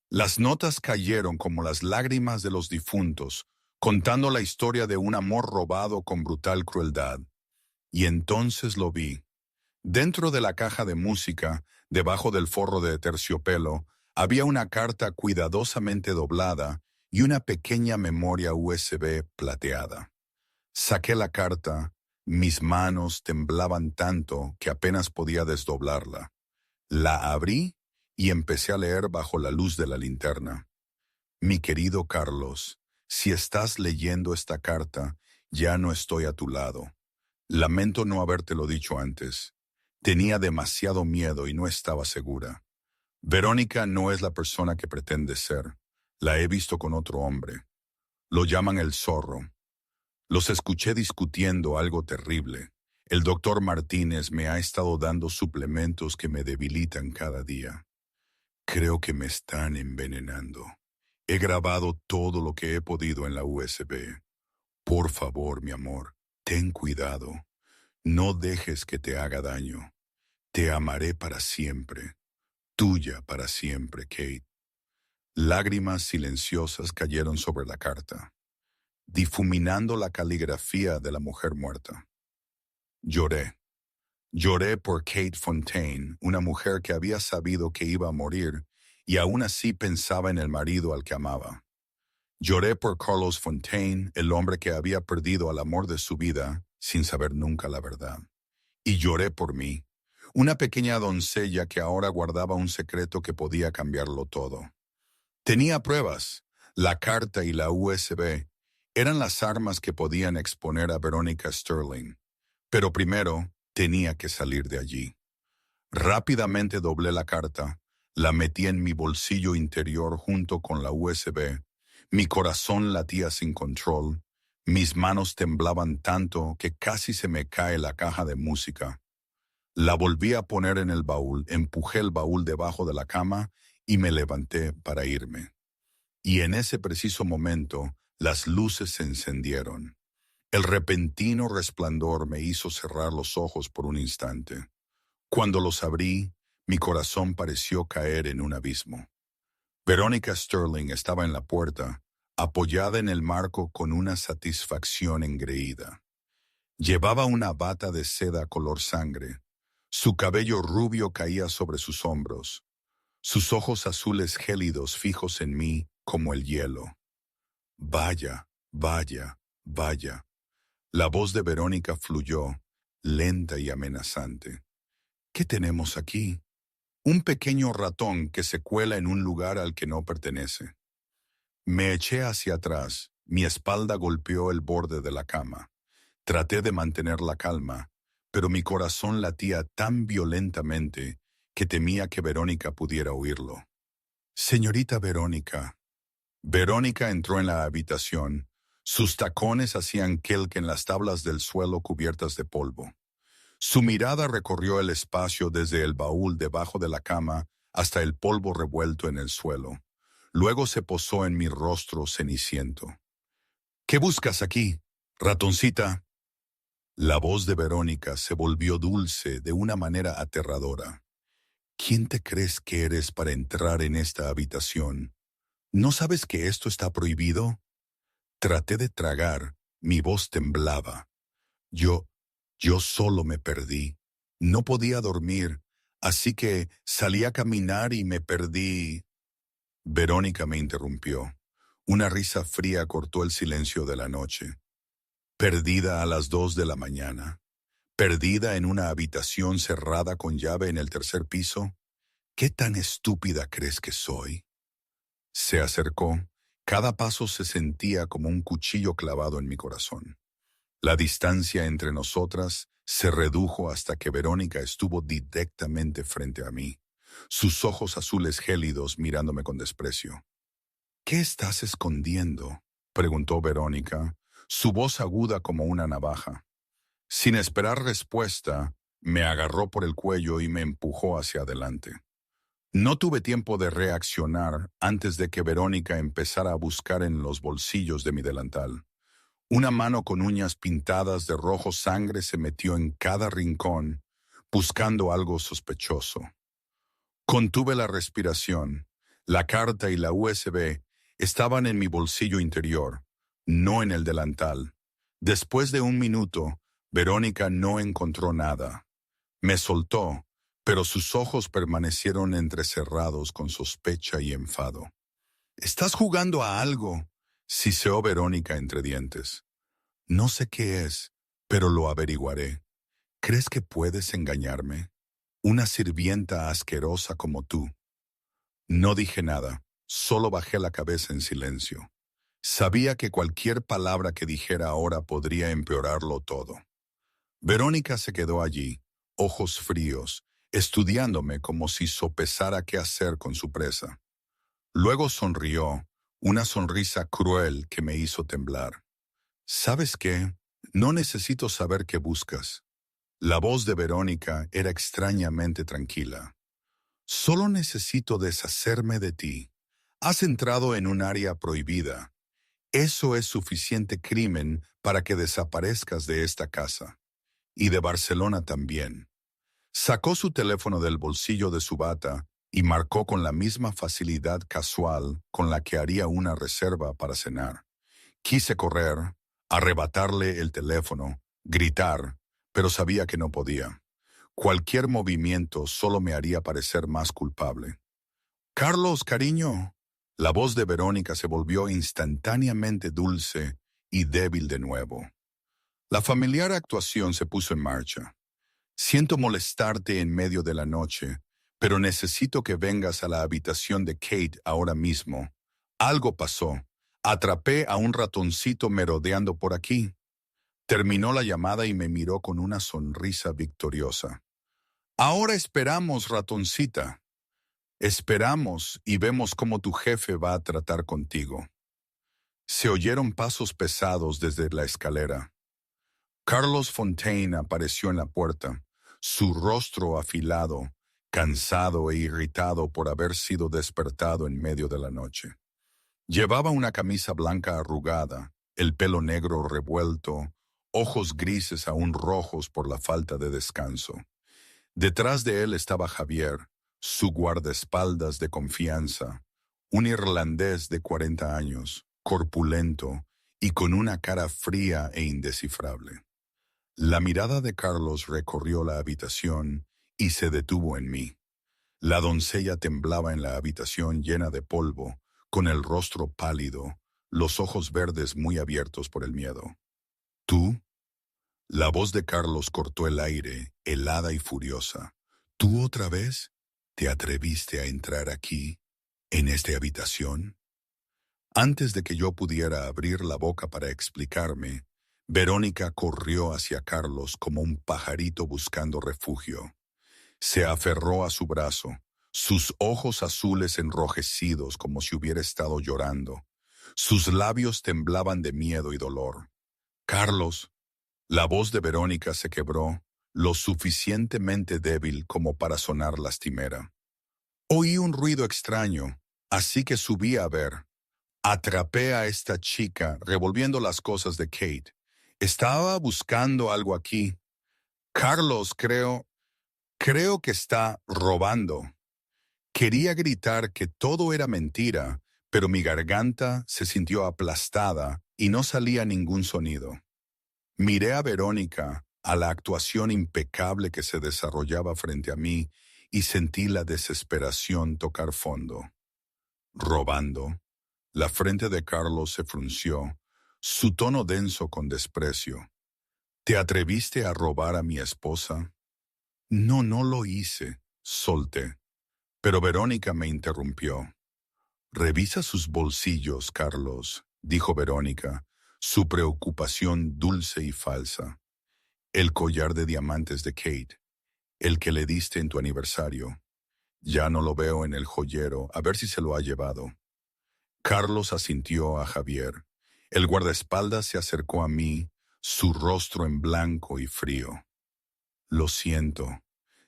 Las notas cayeron como las lágrimas de los difuntos, contando la historia de un amor robado con brutal crueldad. Y entonces lo vi. Dentro de la caja de música, debajo del forro de terciopelo, había una carta cuidadosamente doblada y una pequeña memoria USB plateada. Saqué la carta, mis manos temblaban tanto que apenas podía desdoblarla. La abrí y empecé a leer bajo la luz de la linterna. Mi querido Carlos, Si estás leyendo esta carta, ya no estoy a tu lado. Lamento no habértelo dicho antes. Tenía demasiado miedo y no estaba segura. Verónica no es la persona que pretende ser. La he visto con otro hombre. Lo llaman el zorro. Los escuché discutiendo algo terrible. El doctor Martínez me ha estado dando suplementos que me debilitan cada día. Creo que me están envenenando. He grabado todo lo que he podido en la USB. Por favor, mi amor, ten cuidado. No dejes que te haga daño. Te amaré para siempre. Tuya para siempre, Kate. Lágrimas silenciosas cayeron sobre la carta, difuminando la caligrafía de la mujer muerta. Lloré. Lloré por Kate Fontaine, una mujer que había sabido que iba a morir y aún así pensaba en el marido al que amaba. Lloré por Carlos Fontaine, el hombre que había perdido al amor de su vida sin saber nunca la verdad. Y lloré por mí, una pequeña doncella que ahora guardaba un secreto que podía cambiarlo todo. Tenía pruebas. La carta y la USB eran las armas que podían exponer a Verónica Sterling. Pero primero tenía que salir de allí. Rápidamente doblé la carta, la metí en mi bolsillo interior junto con la USB. Mi corazón latía sin control. Mis manos temblaban tanto que casi se me cae la caja de música. La volví a poner en el baúl, empujé el baúl debajo de la cama y me levanté para irme. Y en ese preciso momento, las luces se encendieron. El repentino resplandor me hizo cerrar los ojos por un instante. Cuando los abrí, mi corazón pareció caer en un abismo. Verónica Sterling estaba en la puerta, apoyada en el marco con una satisfacción engreída. Llevaba una bata de seda color sangre. Su cabello rubio caía sobre sus hombros. Sus ojos azules gélidos fijos en mí como el hielo. Vaya, vaya, vaya. La voz de Verónica fluyó, lenta y amenazante. ¿Qué tenemos aquí? Un pequeño ratón que se cuela en un lugar al que no pertenece. Me eché hacia atrás, mi espalda golpeó el borde de la cama. Traté de mantener la calma, pero mi corazón latía tan violentamente que temía que Verónica pudiera oírlo. Señorita Verónica. Verónica entró en la habitación. Sus tacones hacían quelque en las tablas del suelo cubiertas de polvo. Su mirada recorrió el espacio desde el baúl debajo de la cama hasta el polvo revuelto en el suelo. Luego se posó en mi rostro ceniciento. ¿Qué buscas aquí, ratoncita? La voz de Verónica se volvió dulce de una manera aterradora. ¿Quién te crees que eres para entrar en esta habitación? ¿No sabes que esto está prohibido? Traté de tragar, mi voz temblaba. Yo solo me perdí. No podía dormir, así que salí a caminar y me perdí. Verónica me interrumpió. Una risa fría cortó el silencio de la noche. Perdida a las 2 de la mañana. Perdida en una habitación cerrada con llave en el tercer piso. ¿Qué tan estúpida crees que soy? Se acercó. Cada paso se sentía como un cuchillo clavado en mi corazón. La distancia entre nosotras se redujo hasta que Verónica estuvo directamente frente a mí, sus ojos azules gélidos mirándome con desprecio. ¿Qué estás escondiendo?, preguntó Verónica, su voz aguda como una navaja. Sin esperar respuesta, me agarró por el cuello y me empujó hacia adelante. No tuve tiempo de reaccionar antes de que Verónica empezara a buscar en los bolsillos de mi delantal. Una mano con uñas pintadas de rojo sangre se metió en cada rincón, buscando algo sospechoso. Contuve la respiración. La carta y la USB estaban en mi bolsillo interior, no en el delantal. Después de un minuto, Verónica no encontró nada. Me soltó, pero sus ojos permanecieron entrecerrados con sospecha y enfado. «¿Estás jugando a algo?», siseó Verónica entre dientes. «No sé qué es, pero lo averiguaré. ¿Crees que puedes engañarme? Una sirvienta asquerosa como tú». No dije nada, solo bajé la cabeza en silencio. Sabía que cualquier palabra que dijera ahora podría empeorarlo todo. Verónica se quedó allí, ojos fríos, estudiándome como si sopesara qué hacer con su presa. Luego sonrió, una sonrisa cruel que me hizo temblar. ¿Sabes qué? No necesito saber qué buscas. La voz de Verónica era extrañamente tranquila. Solo necesito deshacerme de ti. Has entrado en un área prohibida. Eso es suficiente crimen para que desaparezcas de esta casa. Y de Barcelona también. Sacó su teléfono del bolsillo de su bata y marcó con la misma facilidad casual con la que haría una reserva para cenar. Quise correr, arrebatarle el teléfono, gritar, pero sabía que no podía. Cualquier movimiento solo me haría parecer más culpable. Carlos, cariño. La voz de Verónica se volvió instantáneamente dulce y débil de nuevo. La familiar actuación se puso en marcha. Siento molestarte en medio de la noche, pero necesito que vengas a la habitación de Kate ahora mismo. Algo pasó. Atrapé a un ratoncito merodeando por aquí. Terminó la llamada y me miró con una sonrisa victoriosa. Ahora esperamos, ratoncita. Esperamos y vemos cómo tu jefe va a tratar contigo. Se oyeron pasos pesados desde la escalera. Carlos Fontaine apareció en la puerta, su rostro afilado, cansado e irritado por haber sido despertado en medio de la noche. Llevaba una camisa blanca arrugada, el pelo negro revuelto, ojos grises aún rojos por la falta de descanso. Detrás de él estaba Javier, su guardaespaldas de confianza, un irlandés de 40 años, corpulento y con una cara fría e indescifrable. La mirada de Carlos recorrió la habitación y se detuvo en mí. La doncella temblaba en la habitación llena de polvo, con el rostro pálido, los ojos verdes muy abiertos por el miedo. ¿Tú? La voz de Carlos cortó el aire, helada y furiosa. ¿Tú otra vez? ¿Te atreviste a entrar aquí, en esta habitación? Antes de que yo pudiera abrir la boca para explicarme, Verónica corrió hacia Carlos como un pajarito buscando refugio. Se aferró a su brazo, sus ojos azules enrojecidos como si hubiera estado llorando. Sus labios temblaban de miedo y dolor. Carlos, la voz de Verónica se quebró, lo suficientemente débil como para sonar lastimera. Oí un ruido extraño, así que subí a ver. Atrapé a esta chica revolviendo las cosas de Kate. Estaba buscando algo aquí. Carlos, creo que está robando. Quería gritar que todo era mentira, pero mi garganta se sintió aplastada y no salía ningún sonido. Miré a Verónica, a la actuación impecable que se desarrollaba frente a mí, y sentí la desesperación tocar fondo. Robando. La frente de Carlos se frunció, su tono denso con desprecio. ¿Te atreviste a robar a mi esposa? No, no lo hice, solté. Pero Verónica me interrumpió. Revisa sus bolsillos, Carlos, dijo Verónica, su preocupación dulce y falsa. El collar de diamantes de Kate, el que le diste en tu aniversario. Ya no lo veo en el joyero, a ver si se lo ha llevado. Carlos asintió a Javier. El guardaespaldas se acercó a mí, su rostro en blanco y frío. Lo siento,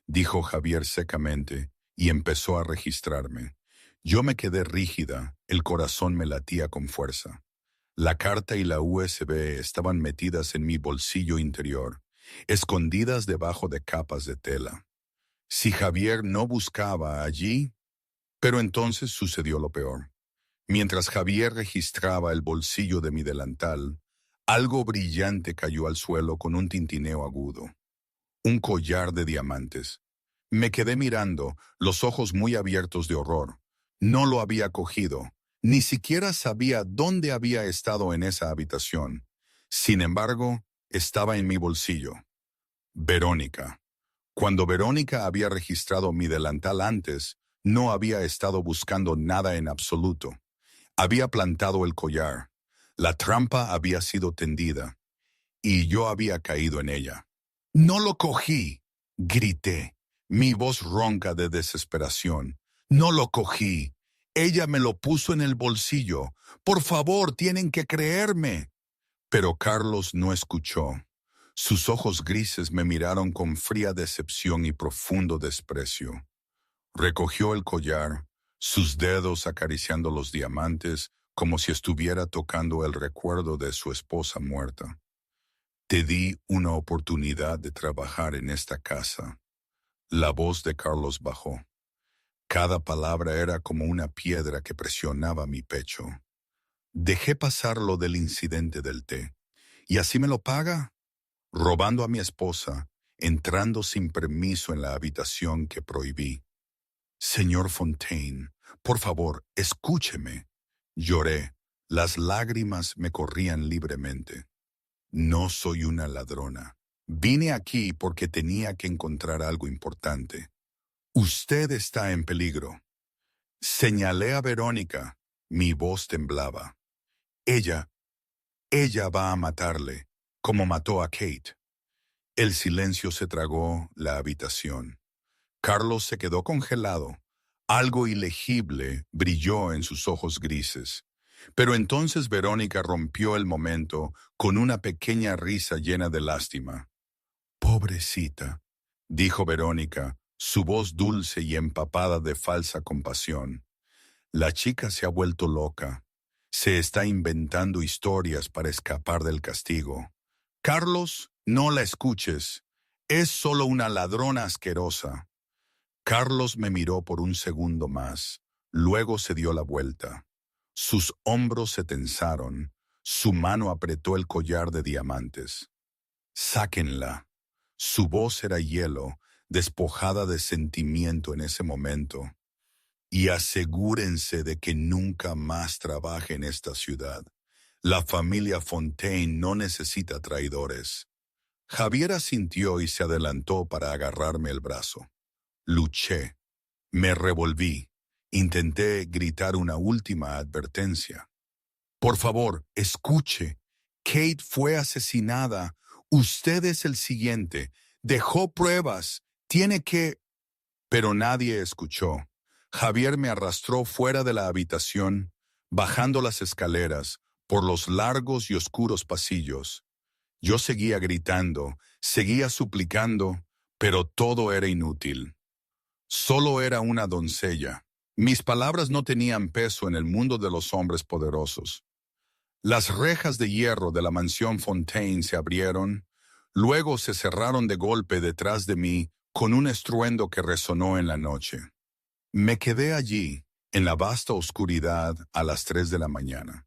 dijo Javier secamente, y empezó a registrarme. Yo me quedé rígida, el corazón me latía con fuerza. La carta y la USB estaban metidas en mi bolsillo interior, escondidas debajo de capas de tela. Si Javier no buscaba allí, pero entonces sucedió lo peor. Mientras Javier registraba el bolsillo de mi delantal, algo brillante cayó al suelo con un tintineo agudo. Un collar de diamantes. Me quedé mirando, los ojos muy abiertos de horror. No lo había cogido. Ni siquiera sabía dónde había estado en esa habitación. Sin embargo, estaba en mi bolsillo. Verónica. Cuando Verónica había registrado mi delantal antes, no había estado buscando nada en absoluto. Había plantado el collar, La trampa había sido tendida y yo había caído en ella. No lo cogí, grité, mi voz ronca de desesperación. No lo cogí. Ella me lo puso en el bolsillo. Por favor, tienen que creerme. Pero Carlos no escuchó. Sus ojos grises me miraron con fría decepción y profundo desprecio. Recogió el collar, sus dedos acariciando los diamantes como si estuviera tocando el recuerdo de su esposa muerta. Te di una oportunidad de trabajar en esta casa. La voz de Carlos bajó. Cada palabra era como una piedra que presionaba mi pecho. Dejé pasar lo del incidente del té. ¿Y así me lo paga? Robando a mi esposa, entrando sin permiso en la habitación que prohibí. Señor Fontaine, por favor, escúcheme. Lloré. Las lágrimas me corrían libremente. No soy una ladrona. Vine aquí porque tenía que encontrar algo importante. Usted está en peligro. Señalé a Verónica. Mi voz temblaba. Ella, ella va a matarle, como mató a Kate. El silencio se tragó la habitación. Carlos se quedó congelado. Algo ilegible brilló en sus ojos grises. Pero entonces Verónica rompió el momento con una pequeña risa llena de lástima. Pobrecita, dijo Verónica, su voz dulce y empapada de falsa compasión. La chica se ha vuelto loca. Se está inventando historias para escapar del castigo. Carlos, no la escuches. Es solo una ladrona asquerosa. Carlos me miró por un segundo más. Luego se dio la vuelta. Sus hombros se tensaron. Su mano apretó el collar de diamantes. Sáquenla. Su voz era hielo, despojada de sentimiento en ese momento. Y asegúrense de que nunca más trabaje en esta ciudad. La familia Fontaine no necesita traidores. Javier asintió y se adelantó para agarrarme el brazo. Luché. Me revolví. Intenté gritar una última advertencia. Por favor, escuche. Kate fue asesinada. Usted es el siguiente. Dejó pruebas. Tiene que... Pero nadie escuchó. Javier me arrastró fuera de la habitación, bajando las escaleras, por los largos y oscuros pasillos. Yo seguía gritando, seguía suplicando, pero todo era inútil. Solo era una doncella. Mis palabras no tenían peso en el mundo de los hombres poderosos. Las rejas de hierro de la mansión Fontaine se abrieron, luego se cerraron de golpe detrás de mí con un estruendo que resonó en la noche. Me quedé allí, en la vasta oscuridad, a las 3 de la mañana.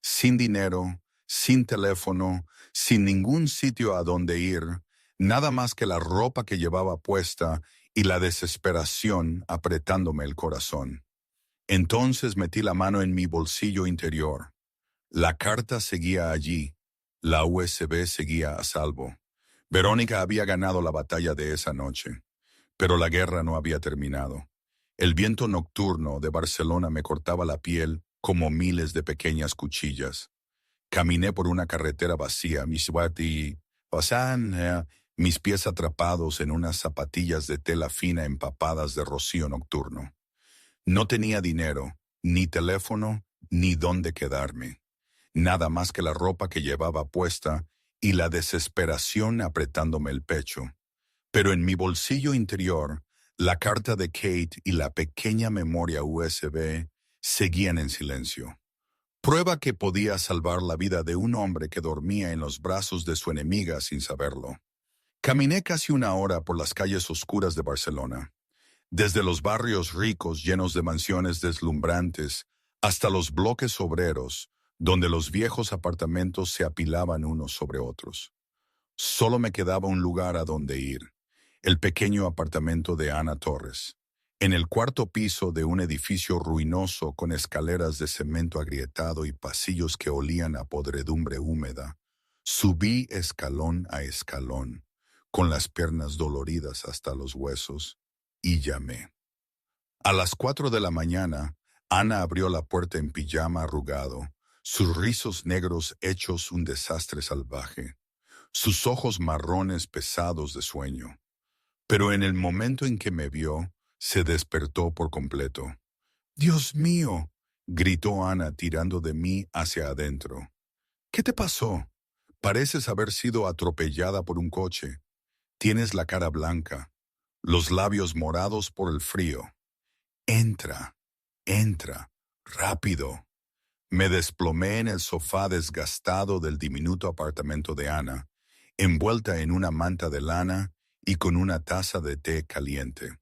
Sin dinero, sin teléfono, sin ningún sitio a donde ir, nada más que la ropa que llevaba puesta y la desesperación apretándome el corazón. Entonces metí la mano en mi bolsillo interior. La carta seguía allí. La USB seguía a salvo. Verónica había ganado la batalla de esa noche, pero la guerra no había terminado. El viento nocturno de Barcelona me cortaba la piel como miles de pequeñas cuchillas. Caminé por una carretera vacía, mis pies atrapados en unas zapatillas de tela fina empapadas de rocío nocturno. No tenía dinero, ni teléfono, ni dónde quedarme. Nada más que la ropa que llevaba puesta y la desesperación apretándome el pecho. Pero en mi bolsillo interior, la carta de Kate y la pequeña memoria USB seguían en silencio. Prueba que podía salvar la vida de un hombre que dormía en los brazos de su enemiga sin saberlo. Caminé casi una hora por las calles oscuras de Barcelona, desde los barrios ricos llenos de mansiones deslumbrantes hasta los bloques obreros, donde los viejos apartamentos se apilaban unos sobre otros. Solo me quedaba un lugar a donde ir, el pequeño apartamento de Ana Torres, en el cuarto piso de un edificio ruinoso con escaleras de cemento agrietado y pasillos que olían a podredumbre húmeda. Subí escalón a escalón, con las piernas doloridas hasta los huesos, y llamé. A las 4 de la mañana, Ana abrió la puerta en pijama arrugado, sus rizos negros hechos un desastre salvaje, sus ojos marrones pesados de sueño. Pero en el momento en que me vio, se despertó por completo. «¡Dios mío!», gritó Ana tirando de mí hacia adentro. «¿Qué te pasó? Pareces haber sido atropellada por un coche. Tienes la cara blanca, los labios morados por el frío. Entra, entra, rápido». Me desplomé en el sofá desgastado del diminuto apartamento de Ana, envuelta en una manta de lana y con una taza de té caliente.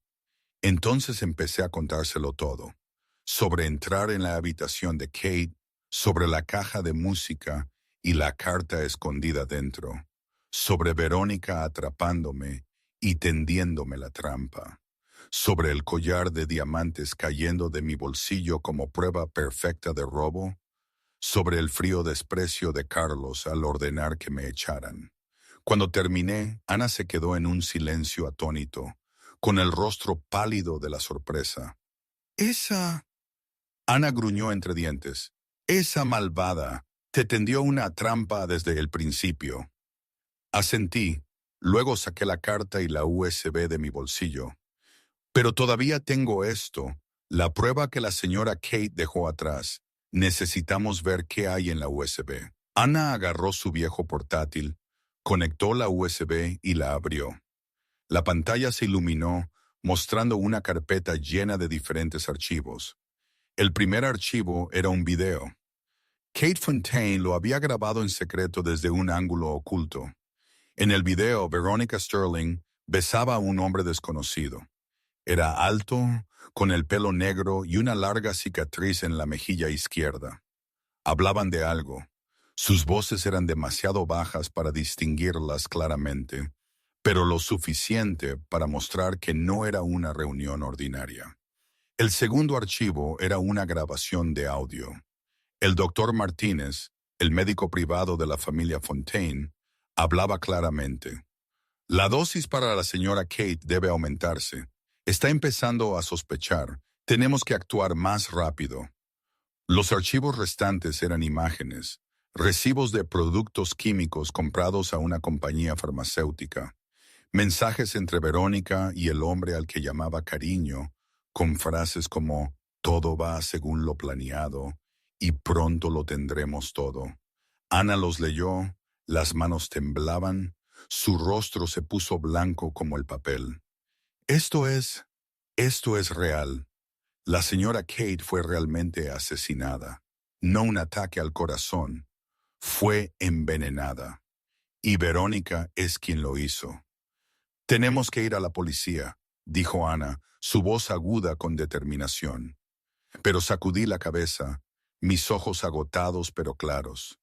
Entonces empecé a contárselo todo, sobre entrar en la habitación de Kate, sobre la caja de música y la carta escondida dentro, sobre Verónica atrapándome y tendiéndome la trampa, sobre el collar de diamantes cayendo de mi bolsillo como prueba perfecta de robo, sobre el frío desprecio de Carlos al ordenar que me echaran. Cuando terminé, Ana se quedó en un silencio atónito, con el rostro pálido de la sorpresa. «Esa...», Ana gruñó entre dientes. «Esa malvada te tendió una trampa desde el principio». Asentí, luego saqué la carta y la USB de mi bolsillo. «Pero todavía tengo esto, la prueba que la señora Kate dejó atrás. Necesitamos ver qué hay en la USB». Ana agarró su viejo portátil, conectó la USB y la abrió. La pantalla se iluminó, mostrando una carpeta llena de diferentes archivos. El primer archivo era un video. Kate Fontaine lo había grabado en secreto desde un ángulo oculto. En el video, Veronica Sterling besaba a un hombre desconocido. Era alto, con el pelo negro y una larga cicatriz en la mejilla izquierda. Hablaban de algo. Sus voces eran demasiado bajas para distinguirlas claramente, pero lo suficiente para mostrar que no era una reunión ordinaria. El segundo archivo era una grabación de audio. El doctor Martínez, el médico privado de la familia Fontaine, hablaba claramente. «La dosis para la señora Kate debe aumentarse. Está empezando a sospechar. Tenemos que actuar más rápido». Los archivos restantes eran imágenes, recibos de productos químicos comprados a una compañía farmacéutica, mensajes entre Verónica y el hombre al que llamaba cariño, con frases como «todo va según lo planeado» y «pronto lo tendremos todo». Ana los leyó, las manos temblaban, su rostro se puso blanco como el papel. Esto es real. La señora Kate fue realmente asesinada. No un ataque al corazón. Fue envenenada. Y Verónica es quien lo hizo. «Tenemos que ir a la policía», dijo Ana, su voz aguda con determinación. Pero sacudí la cabeza, mis ojos agotados pero claros.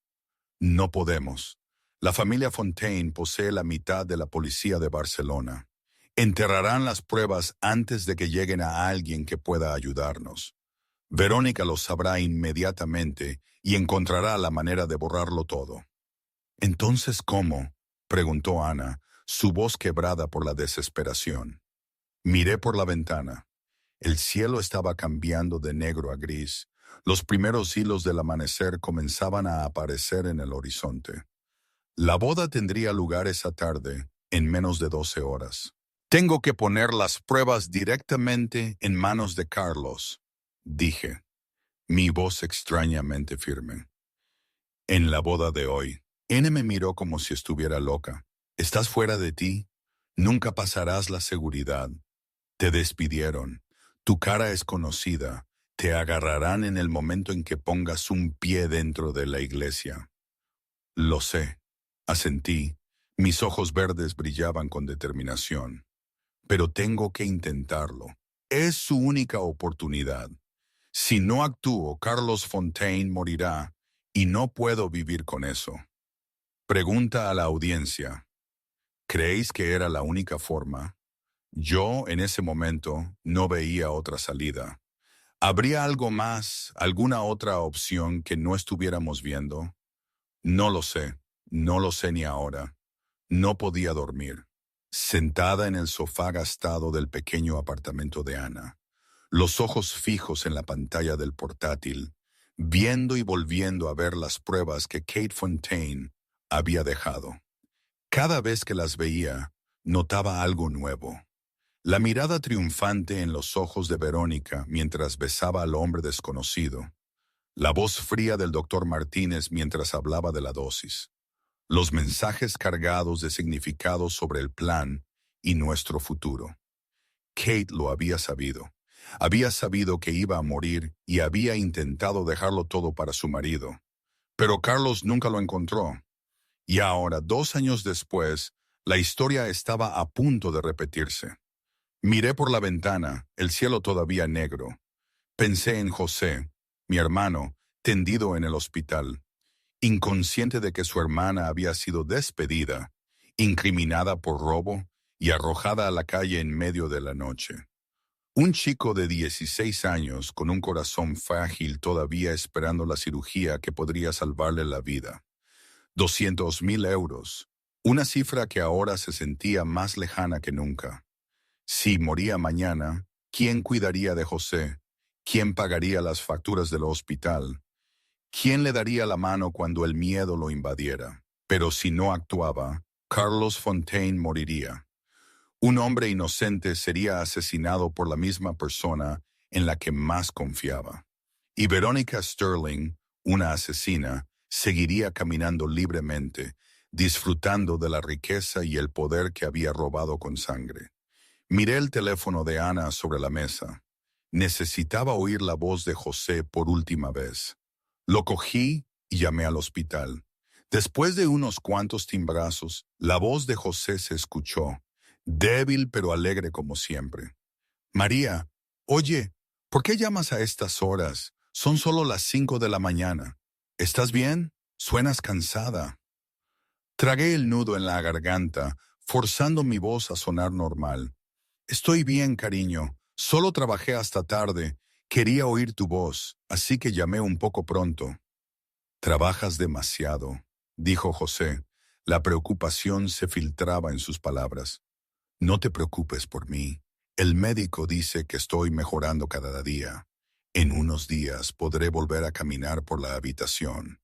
«No podemos. La familia Fontaine posee la mitad de la policía de Barcelona. Enterrarán las pruebas antes de que lleguen a alguien que pueda ayudarnos. Verónica lo sabrá inmediatamente y encontrará la manera de borrarlo todo». «¿Entonces cómo?», preguntó Ana, su voz quebrada por la desesperación. Miré por la ventana. El cielo estaba cambiando de negro a gris. Los primeros hilos del amanecer comenzaban a aparecer en el horizonte. La boda tendría lugar esa tarde, en menos de 12 horas. «Tengo que poner las pruebas directamente en manos de Carlos», dije, mi voz extrañamente firme. «En la boda de hoy». N me miró como si estuviera loca. «¿Estás fuera de ti? Nunca pasarás la seguridad. Te despidieron. Tu cara es conocida. Te agarrarán en el momento en que pongas un pie dentro de la iglesia». «Lo sé», asentí. Mis ojos verdes brillaban con determinación. «Pero tengo que intentarlo. Es su única oportunidad. Si no actúo, Carlos Fontaine morirá y no puedo vivir con eso». Pregunta a la audiencia. ¿Creéis que era la única forma? Yo, en ese momento, no veía otra salida. ¿Habría algo más, alguna otra opción que no estuviéramos viendo? No lo sé, no lo sé ni ahora. No podía dormir. Sentada en el sofá gastado del pequeño apartamento de Ana, los ojos fijos en la pantalla del portátil, viendo y volviendo a ver las pruebas que Kate Fontaine había dejado. Cada vez que las veía, notaba algo nuevo. La mirada triunfante en los ojos de Verónica mientras besaba al hombre desconocido. La voz fría del doctor Martínez mientras hablaba de la dosis. Los mensajes cargados de significado sobre el plan y nuestro futuro. Kate lo había sabido. Había sabido que iba a morir y había intentado dejarlo todo para su marido. Pero Carlos nunca lo encontró. Y ahora, 2 años después, la historia estaba a punto de repetirse. Miré por la ventana, el cielo todavía negro. Pensé en José, mi hermano, tendido en el hospital, inconsciente de que su hermana había sido despedida, incriminada por robo y arrojada a la calle en medio de la noche. Un chico de 16 años con un corazón frágil todavía esperando la cirugía que podría salvarle la vida. 200,000 euros, una cifra que ahora se sentía más lejana que nunca. Si moría mañana, ¿quién cuidaría de José? ¿Quién pagaría las facturas del hospital? ¿Quién le daría la mano cuando el miedo lo invadiera? Pero si no actuaba, Carlos Fontaine moriría. Un hombre inocente sería asesinado por la misma persona en la que más confiaba. Y Verónica Sterling, una asesina, seguiría caminando libremente, disfrutando de la riqueza y el poder que había robado con sangre. Miré el teléfono de Ana sobre la mesa. Necesitaba oír la voz de José por última vez. Lo cogí y llamé al hospital. Después de unos cuantos timbrazos, la voz de José se escuchó, débil pero alegre como siempre. María, oye, ¿por qué llamas a estas horas? Son solo las 5 de la mañana. ¿Estás bien? Suenas cansada. Tragué el nudo en la garganta, forzando mi voz a sonar normal. Estoy bien, cariño. Solo trabajé hasta tarde. Quería oír tu voz, así que llamé un poco pronto. Trabajas demasiado, dijo José. La preocupación se filtraba en sus palabras. No te preocupes por mí. El médico dice que estoy mejorando cada día. En unos días podré volver a caminar por la habitación.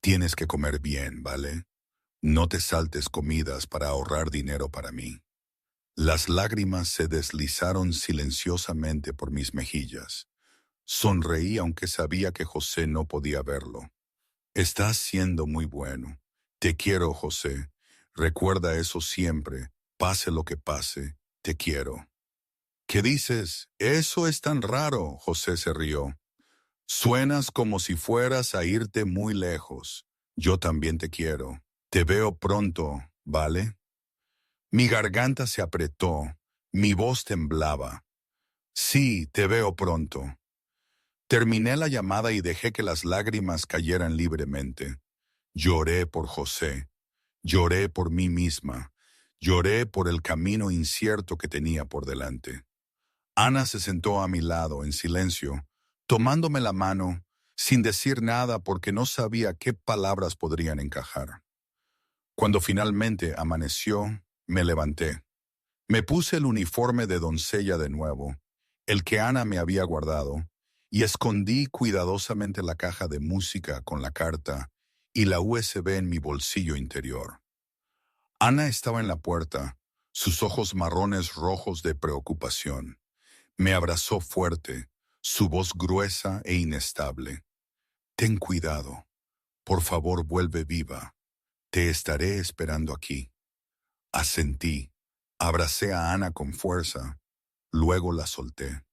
Tienes que comer bien, ¿vale? No te saltes comidas para ahorrar dinero para mí. Las lágrimas se deslizaron silenciosamente por mis mejillas. Sonreí aunque sabía que José no podía verlo. Estás siendo muy bueno. Te quiero, José. Recuerda eso siempre. Pase lo que pase, te quiero. ¿Qué dices? Eso es tan raro, José se rió. Suenas como si fueras a irte muy lejos. Yo también te quiero. Te veo pronto, ¿vale? Mi garganta se apretó, mi voz temblaba. Sí, te veo pronto. Terminé la llamada y dejé que las lágrimas cayeran libremente. Lloré por José, lloré por mí misma, lloré por el camino incierto que tenía por delante. Ana se sentó a mi lado en silencio, tomándome la mano, sin decir nada porque no sabía qué palabras podrían encajar. Cuando finalmente amaneció, me levanté. Me puse el uniforme de doncella de nuevo, el que Ana me había guardado, y escondí cuidadosamente la caja de música con la carta y la USB en mi bolsillo interior. Ana estaba en la puerta, sus ojos marrones rojos de preocupación. Me abrazó fuerte, su voz gruesa e inestable. Ten cuidado. Por favor, vuelve viva. Te estaré esperando aquí. Asentí. Abracé a Ana con fuerza. Luego la solté.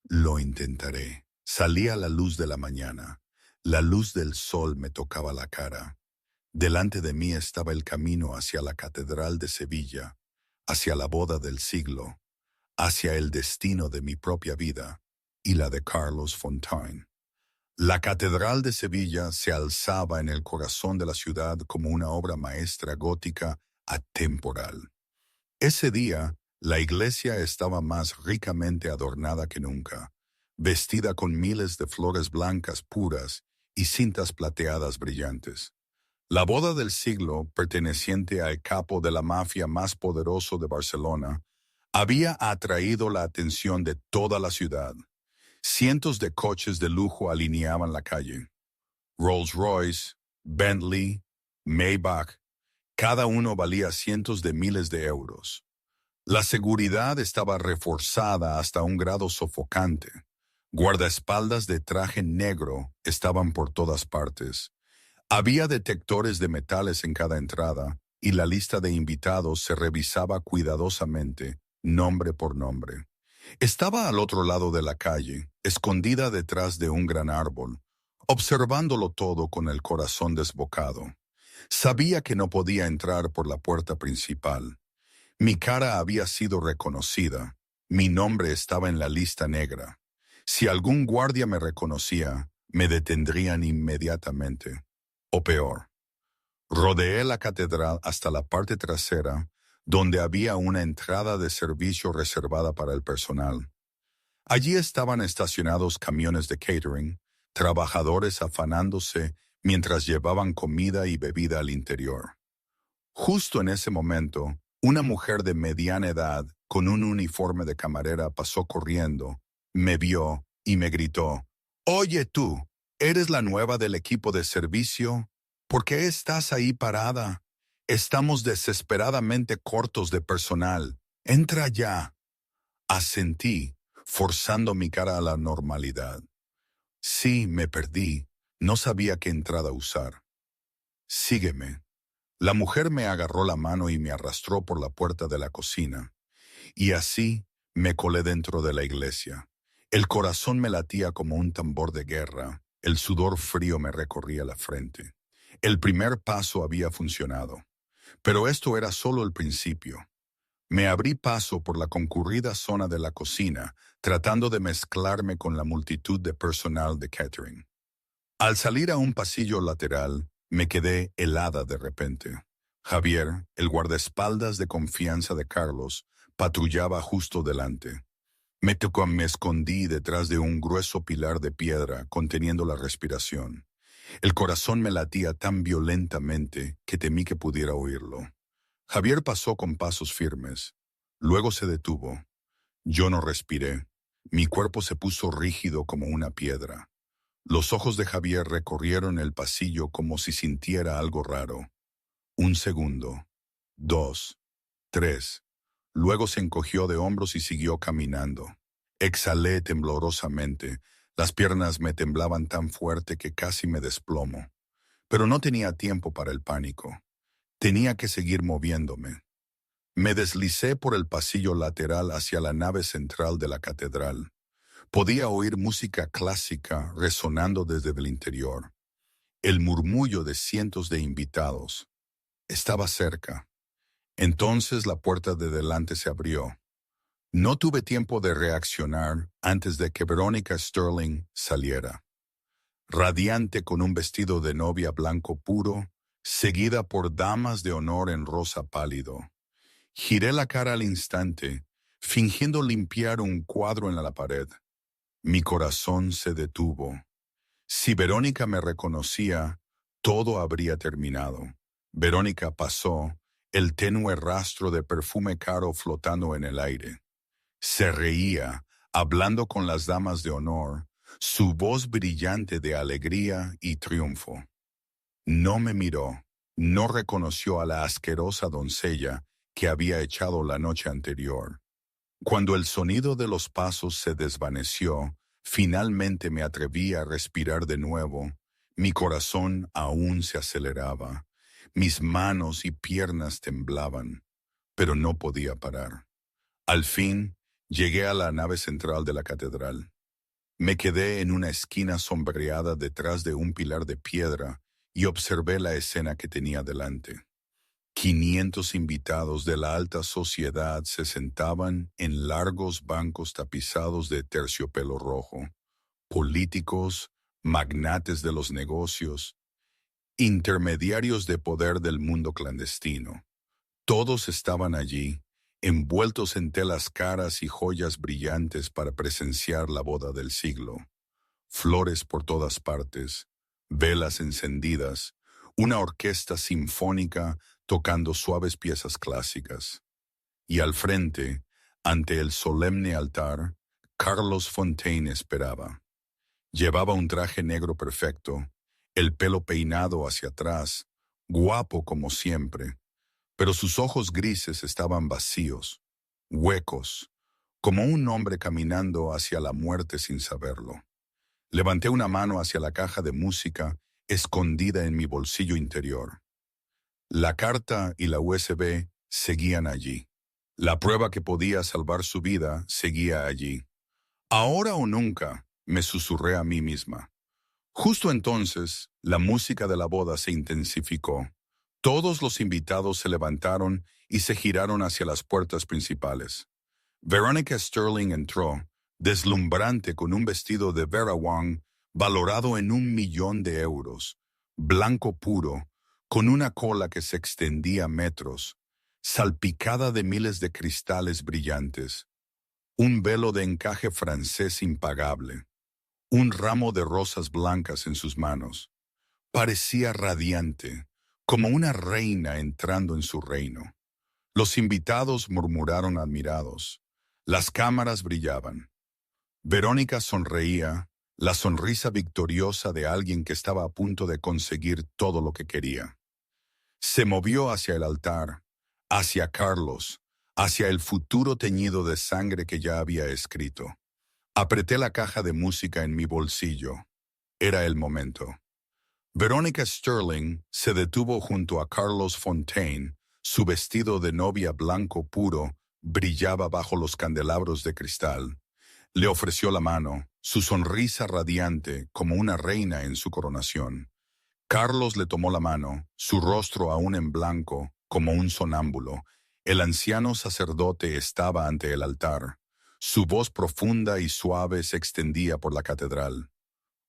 Lo intentaré. Salí a la luz de la mañana. La luz del sol me tocaba la cara. Delante de mí estaba el camino hacia la Catedral de Sevilla, hacia la boda del siglo, hacia el destino de mi propia vida y la de Carlos Fontaine. La Catedral de Sevilla se alzaba en el corazón de la ciudad como una obra maestra gótica atemporal. Ese día, la iglesia estaba más ricamente adornada que nunca, vestida con miles de flores blancas puras y cintas plateadas brillantes. La boda del siglo, perteneciente al capo de la mafia más poderoso de Barcelona, había atraído la atención de toda la ciudad. Cientos de coches de lujo alineaban la calle. Rolls-Royce, Bentley, Maybach, cada uno valía cientos de miles de euros. La seguridad estaba reforzada hasta un grado sofocante. Guardaespaldas de traje negro estaban por todas partes. Había detectores de metales en cada entrada y la lista de invitados se revisaba cuidadosamente, nombre por nombre. Estaba al otro lado de la calle, escondida detrás de un gran árbol, observándolo todo con el corazón desbocado. Sabía que no podía entrar por la puerta principal. Mi cara había sido reconocida. Mi nombre estaba en la lista negra. Si algún guardia me reconocía, me detendrían inmediatamente. O peor. Rodeé la catedral hasta la parte trasera, donde había una entrada de servicio reservada para el personal. Allí estaban estacionados camiones de catering, trabajadores afanándose mientras llevaban comida y bebida al interior. Justo en ese momento, una mujer de mediana edad, con un uniforme de camarera, pasó corriendo, me vio y me gritó: «Oye tú, ¿eres la nueva del equipo de servicio? ¿Por qué estás ahí parada? Estamos desesperadamente cortos de personal. Entra ya». Asentí, forzando mi cara a la normalidad. Sí, me perdí. No sabía qué entrada usar. «Sígueme». La mujer me agarró la mano y me arrastró por la puerta de la cocina. Y así me colé dentro de la iglesia. El corazón me latía como un tambor de guerra. El sudor frío me recorría la frente. El primer paso había funcionado. Pero esto era solo el principio. Me abrí paso por la concurrida zona de la cocina, tratando de mezclarme con la multitud de personal de catering. Al salir a un pasillo lateral, me quedé helada de repente. Javier, el guardaespaldas de confianza de Carlos, patrullaba justo delante. Me escondí detrás de un grueso pilar de piedra conteniendo la respiración. El corazón me latía tan violentamente que temí que pudiera oírlo. Javier pasó con pasos firmes. Luego se detuvo. Yo no respiré. Mi cuerpo se puso rígido como una piedra. Los ojos de Javier recorrieron el pasillo como si sintiera algo raro. Un segundo, 2, 3. Luego se encogió de hombros y siguió caminando. Exhalé temblorosamente. Las piernas me temblaban tan fuerte que casi me desplomo. Pero no tenía tiempo para el pánico. Tenía que seguir moviéndome. Me deslicé por el pasillo lateral hacia la nave central de la catedral. Podía oír música clásica resonando desde el interior. El murmullo de cientos de invitados. Estaba cerca. Entonces la puerta de delante se abrió. No tuve tiempo de reaccionar antes de que Verónica Sterling saliera. Radiante con un vestido de novia blanco puro, seguida por damas de honor en rosa pálido. Giré la cara al instante, fingiendo limpiar un cuadro en la pared. Mi corazón se detuvo. Si Verónica me reconocía, todo habría terminado. Verónica pasó, el tenue rastro de perfume caro flotando en el aire. Se reía, hablando con las damas de honor, su voz brillante de alegría y triunfo. No me miró, no reconoció a la asquerosa doncella que había echado la noche anterior. Cuando el sonido de los pasos se desvaneció, finalmente me atreví a respirar de nuevo. Mi corazón aún se aceleraba. Mis manos y piernas temblaban, pero no podía parar. Al fin, llegué a la nave central de la catedral. Me quedé en una esquina sombreada detrás de un pilar de piedra y observé la escena que tenía delante. 500 invitados de la alta sociedad se sentaban en largos bancos tapizados de terciopelo rojo. Políticos, magnates de los negocios, intermediarios de poder del mundo clandestino. Todos estaban allí, envueltos en telas caras y joyas brillantes para presenciar la boda del siglo. Flores por todas partes, velas encendidas, una orquesta sinfónica tocando suaves piezas clásicas. Y al frente, ante el solemne altar, Carlos Fontaine esperaba. Llevaba un traje negro perfecto, el pelo peinado hacia atrás, guapo como siempre, pero sus ojos grises estaban vacíos, huecos, como un hombre caminando hacia la muerte sin saberlo. Levanté una mano hacia la caja de música escondida en mi bolsillo interior. La carta y la USB seguían allí. La prueba que podía salvar su vida seguía allí. Ahora o nunca, me susurré a mí misma. Justo entonces, la música de la boda se intensificó. Todos los invitados se levantaron y se giraron hacia las puertas principales. Veronica Sterling entró, deslumbrante con un vestido de Vera Wang valorado en 1.000.000 de euros, blanco puro, con una cola que se extendía metros, salpicada de miles de cristales brillantes, un velo de encaje francés impagable, un ramo de rosas blancas en sus manos. Parecía radiante, como una reina entrando en su reino. Los invitados murmuraron admirados. Las cámaras brillaban. Verónica sonreía, la sonrisa victoriosa de alguien que estaba a punto de conseguir todo lo que quería. Se movió hacia el altar, hacia Carlos, hacia el futuro teñido de sangre que ya había escrito. Apreté la caja de música en mi bolsillo. Era el momento. Veronica Sterling se detuvo junto a Carlos Fontaine. Su vestido de novia blanco puro brillaba bajo los candelabros de cristal. Le ofreció la mano, su sonrisa radiante como una reina en su coronación. Carlos le tomó la mano, su rostro aún en blanco, como un sonámbulo. El anciano sacerdote estaba ante el altar. Su voz profunda y suave se extendía por la catedral.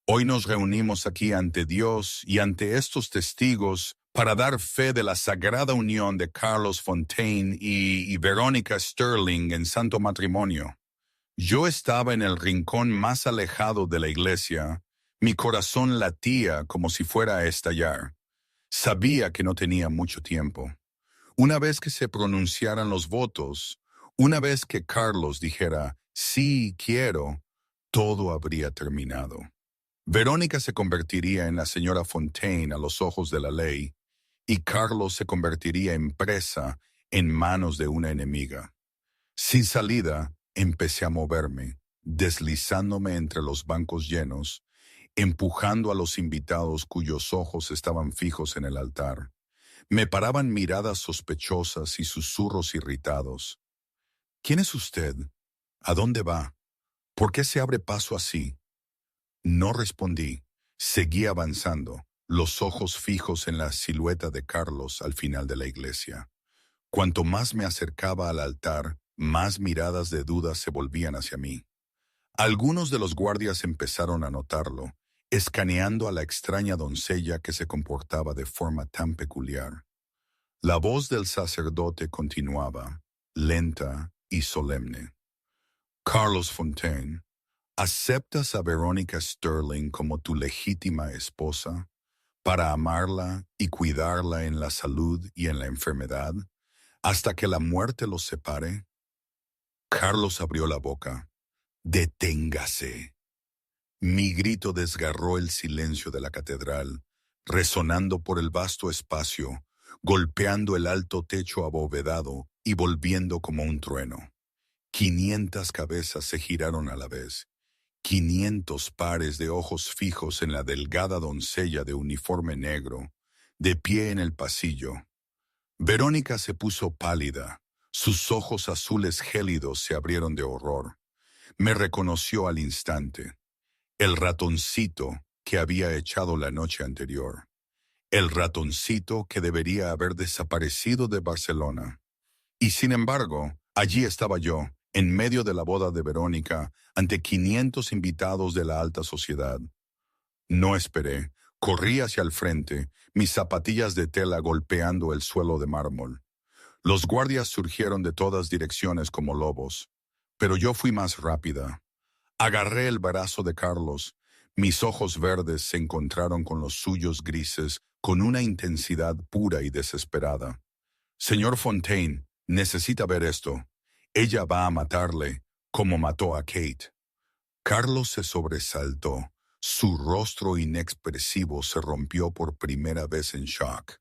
Hoy nos reunimos aquí ante Dios y ante estos testigos para dar fe de la sagrada unión de Carlos Fontaine y Veronica Sterling en santo matrimonio. Yo estaba en el rincón más alejado de la iglesia. Mi corazón latía como si fuera a estallar. Sabía que no tenía mucho tiempo. Una vez que se pronunciaran los votos, una vez que Carlos dijera, sí, quiero, todo habría terminado. Verónica se convertiría en la señora Fontaine a los ojos de la ley, y Carlos se convertiría en presa en manos de una enemiga. Sin salida, empecé a moverme, deslizándome entre los bancos llenos, empujando a los invitados cuyos ojos estaban fijos en el altar. Me paraban miradas sospechosas y susurros irritados. ¿Quién es usted? ¿A dónde va? ¿Por qué se abre paso así? No respondí. Seguí avanzando, los ojos fijos en la silueta de Carlos al final de la iglesia. Cuanto más me acercaba al altar, más miradas de duda se volvían hacia mí. Algunos de los guardias empezaron a notarlo, escaneando a la extraña doncella que se comportaba de forma tan peculiar. La voz del sacerdote continuaba, lenta y solemne. Carlos Fontaine, ¿aceptas a Veronica Sterling como tu legítima esposa para amarla y cuidarla en la salud y en la enfermedad, hasta que la muerte los separe? Carlos abrió la boca. ¡Deténgase! Mi grito desgarró el silencio de la catedral, resonando por el vasto espacio, golpeando el alto techo abovedado y volviendo como un trueno. 500 cabezas se giraron a la vez. 500 pares de ojos fijos en la delgada doncella de uniforme negro, de pie en el pasillo. Verónica se puso pálida. Sus ojos azules gélidos se abrieron de horror. Me reconoció al instante. El ratoncito que había echado la noche anterior. El ratoncito que debería haber desaparecido de Barcelona. Y sin embargo, allí estaba yo, en medio de la boda de Verónica, ante 500 invitados de la alta sociedad. No esperé, corrí hacia el frente, mis zapatillas de tela golpeando el suelo de mármol. Los guardias surgieron de todas direcciones como lobos, pero yo fui más rápida. Agarré el brazo de Carlos. Mis ojos verdes se encontraron con los suyos grises con una intensidad pura y desesperada. Señor Fontaine, necesita ver esto. Ella va a matarle, como mató a Kate. Carlos se sobresaltó. Su rostro inexpresivo se rompió por primera vez en shock.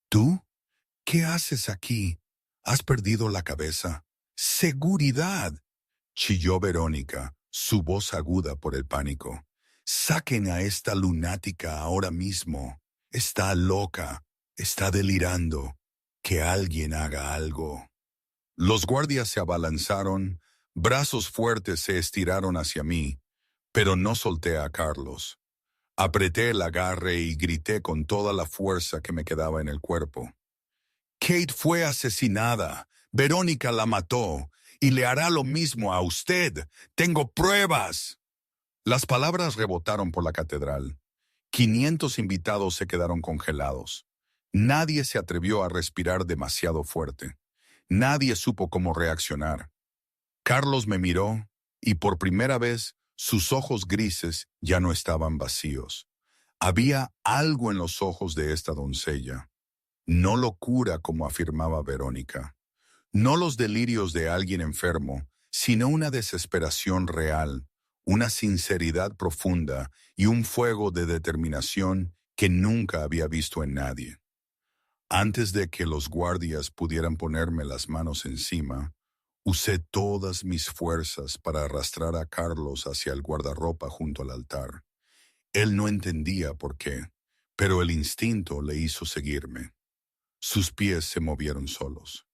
¿Tú? ¿Qué haces aquí? ¿Has perdido la cabeza? ¡Seguridad!, chilló Verónica, su voz aguda por el pánico. Saquen a esta lunática ahora mismo. Está loca, está delirando. Que alguien haga algo. Los guardias se abalanzaron, brazos fuertes se estiraron hacia mí, pero no solté a Carlos. Apreté el agarre y grité con toda la fuerza que me quedaba en el cuerpo. Kate fue asesinada. Verónica la mató y le hará lo mismo a usted. Tengo pruebas. Las palabras rebotaron por la catedral. 500 invitados se quedaron congelados. Nadie se atrevió a respirar demasiado fuerte. Nadie supo cómo reaccionar. Carlos me miró y por primera vez sus ojos grises ya no estaban vacíos. Había algo en los ojos de esta doncella. No locura como afirmaba Verónica. No los delirios de alguien enfermo, sino una desesperación real, una sinceridad profunda y un fuego de determinación que nunca había visto en nadie. Antes de que los guardias pudieran ponerme las manos encima, usé todas mis fuerzas para arrastrar a Carlos hacia el guardarropa junto al altar. Él no entendía por qué, pero el instinto le hizo seguirme. Sus pies se movieron solos.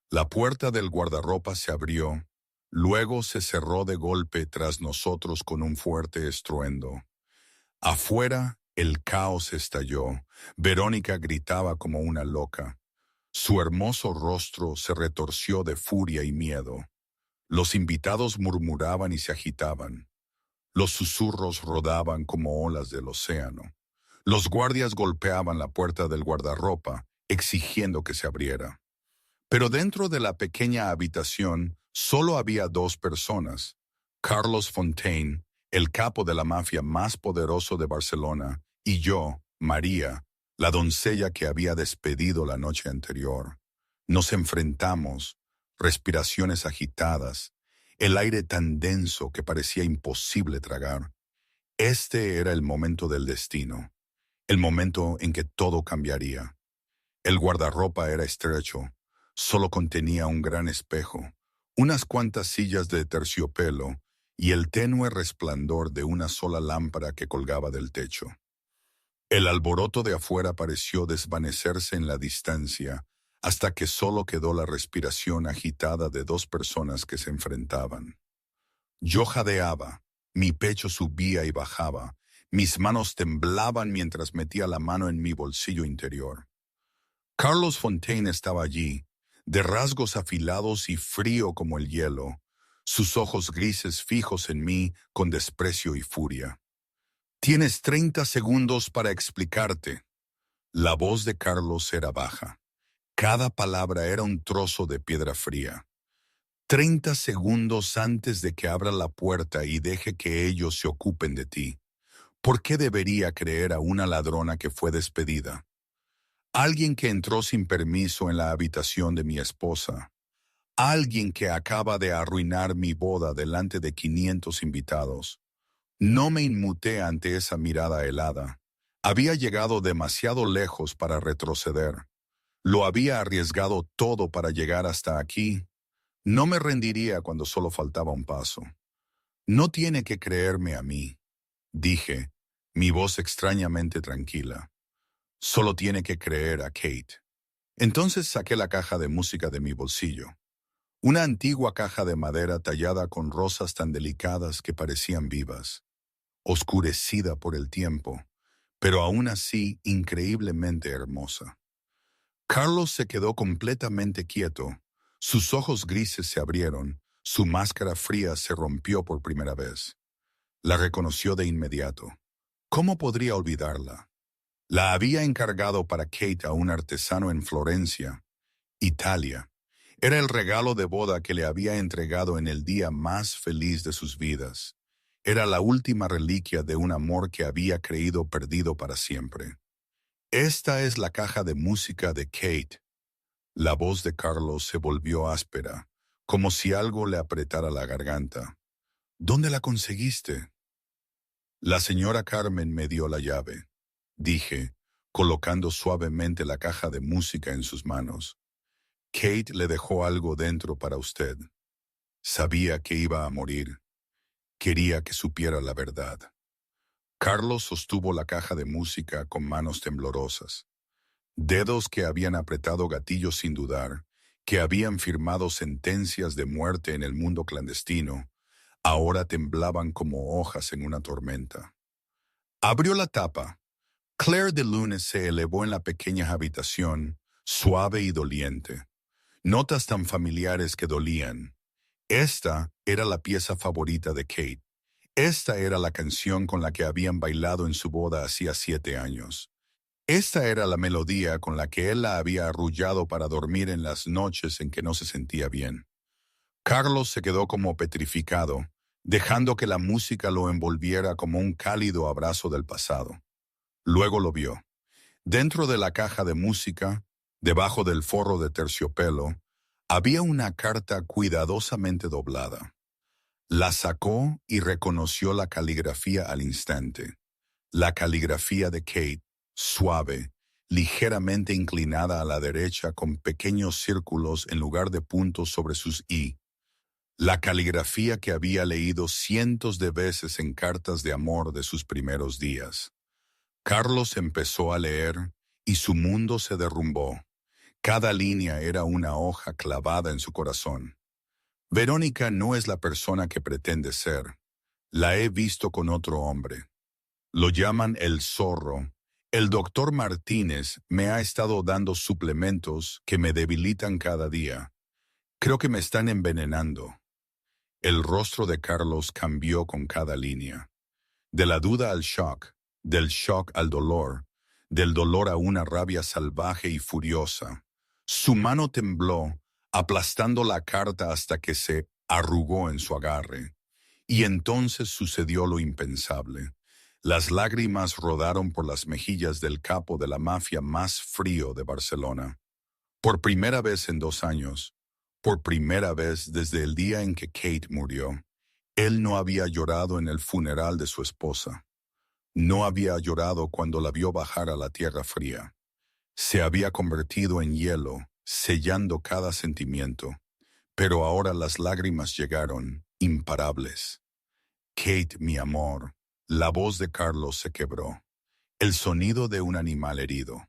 La puerta del guardarropa se abrió, luego se cerró de golpe tras nosotros con un fuerte estruendo. Afuera, el caos estalló. Verónica gritaba como una loca. Su hermoso rostro se retorció de furia y miedo. Los invitados murmuraban y se agitaban. Los susurros rodaban como olas del océano. Los guardias golpeaban la puerta del guardarropa, exigiendo que se abriera. Pero dentro de la pequeña habitación solo había dos personas: Carlos Fontaine, el capo de la mafia más poderoso de Barcelona, y yo, María, la doncella que había despedido la noche anterior. Nos enfrentamos, respiraciones agitadas, el aire tan denso que parecía imposible tragar. Este era el momento del destino, el momento en que todo cambiaría. El guardarropa era estrecho, solo contenía un gran espejo, unas cuantas sillas de terciopelo y el tenue resplandor de una sola lámpara que colgaba del techo. El alboroto de afuera pareció desvanecerse en la distancia hasta que solo quedó la respiración agitada de dos personas que se enfrentaban. Yo jadeaba, mi pecho subía y bajaba, mis manos temblaban mientras metía la mano en mi bolsillo interior. Carlos Fontaine estaba allí, de rasgos afilados y frío como el hielo, sus ojos grises fijos en mí con desprecio y furia. «Tienes 30 segundos para explicarte». La voz de Carlos era baja. Cada palabra era un trozo de piedra fría. 30 segundos antes de que abra la puerta y deje que ellos se ocupen de ti. ¿Por qué debería creer a una ladrona que fue despedida? Alguien que entró sin permiso en la habitación de mi esposa. Alguien que acaba de arruinar mi boda delante de 500 invitados. No me inmuté ante esa mirada helada. Había llegado demasiado lejos para retroceder. Lo había arriesgado todo para llegar hasta aquí. No me rendiría cuando solo faltaba un paso. No tiene que creerme a mí, dije, mi voz extrañamente tranquila. Solo tiene que creer a Kate. Entonces saqué la caja de música de mi bolsillo. Una antigua caja de madera tallada con rosas tan delicadas que parecían vivas, oscurecida por el tiempo, pero aún así increíblemente hermosa. Carlos se quedó completamente quieto. Sus ojos grises se abrieron, su máscara fría se rompió por primera vez. La reconoció de inmediato. ¿Cómo podría olvidarla? La había encargado para Kate a un artesano en Florencia, Italia. Era el regalo de boda que le había entregado en el día más feliz de sus vidas. Era la última reliquia de un amor que había creído perdido para siempre. Esta es la caja de música de Kate. La voz de Carlos se volvió áspera, como si algo le apretara la garganta. ¿Dónde la conseguiste? La señora Carmen me dio la llave, dije, colocando suavemente la caja de música en sus manos. Kate le dejó algo dentro para usted. Sabía que iba a morir. Quería que supiera la verdad. Carlos sostuvo la caja de música con manos temblorosas. Dedos que habían apretado gatillos sin dudar, que habían firmado sentencias de muerte en el mundo clandestino, ahora temblaban como hojas en una tormenta. Abrió la tapa. Claire de Lune se elevó en la pequeña habitación, suave y doliente. Notas tan familiares que dolían. Esta era la pieza favorita de Kate. Esta era la canción con la que habían bailado en su boda hacía 7 años. Esta era la melodía con la que él la había arrullado para dormir en las noches en que no se sentía bien. Carlos se quedó como petrificado, dejando que la música lo envolviera como un cálido abrazo del pasado. Luego lo vio. Dentro de la caja de música, debajo del forro de terciopelo, había una carta cuidadosamente doblada. La sacó y reconoció la caligrafía al instante. La caligrafía de Kate, suave, ligeramente inclinada a la derecha con pequeños círculos en lugar de puntos sobre sus i. La caligrafía que había leído cientos de veces en cartas de amor de sus primeros días. Carlos empezó a leer y su mundo se derrumbó. Cada línea era una hoja clavada en su corazón. Verónica no es la persona que pretende ser. La he visto con otro hombre. Lo llaman el zorro. El doctor Martínez me ha estado dando suplementos que me debilitan cada día. Creo que me están envenenando. El rostro de Carlos cambió con cada línea. De la duda al shock, del shock al dolor, del dolor a una rabia salvaje y furiosa. Su mano tembló, aplastando la carta hasta que se arrugó en su agarre. Y entonces sucedió lo impensable. Las lágrimas rodaron por las mejillas del capo de la mafia más frío de Barcelona. Por primera vez en 2 años, por primera vez desde el día en que Kate murió, él no había llorado en el funeral de su esposa. No había llorado cuando la vio bajar a la tierra fría. Se había convertido en hielo, sellando cada sentimiento. Pero ahora las lágrimas llegaron, imparables. Kate, mi amor. La voz de Carlos se quebró. El sonido de un animal herido.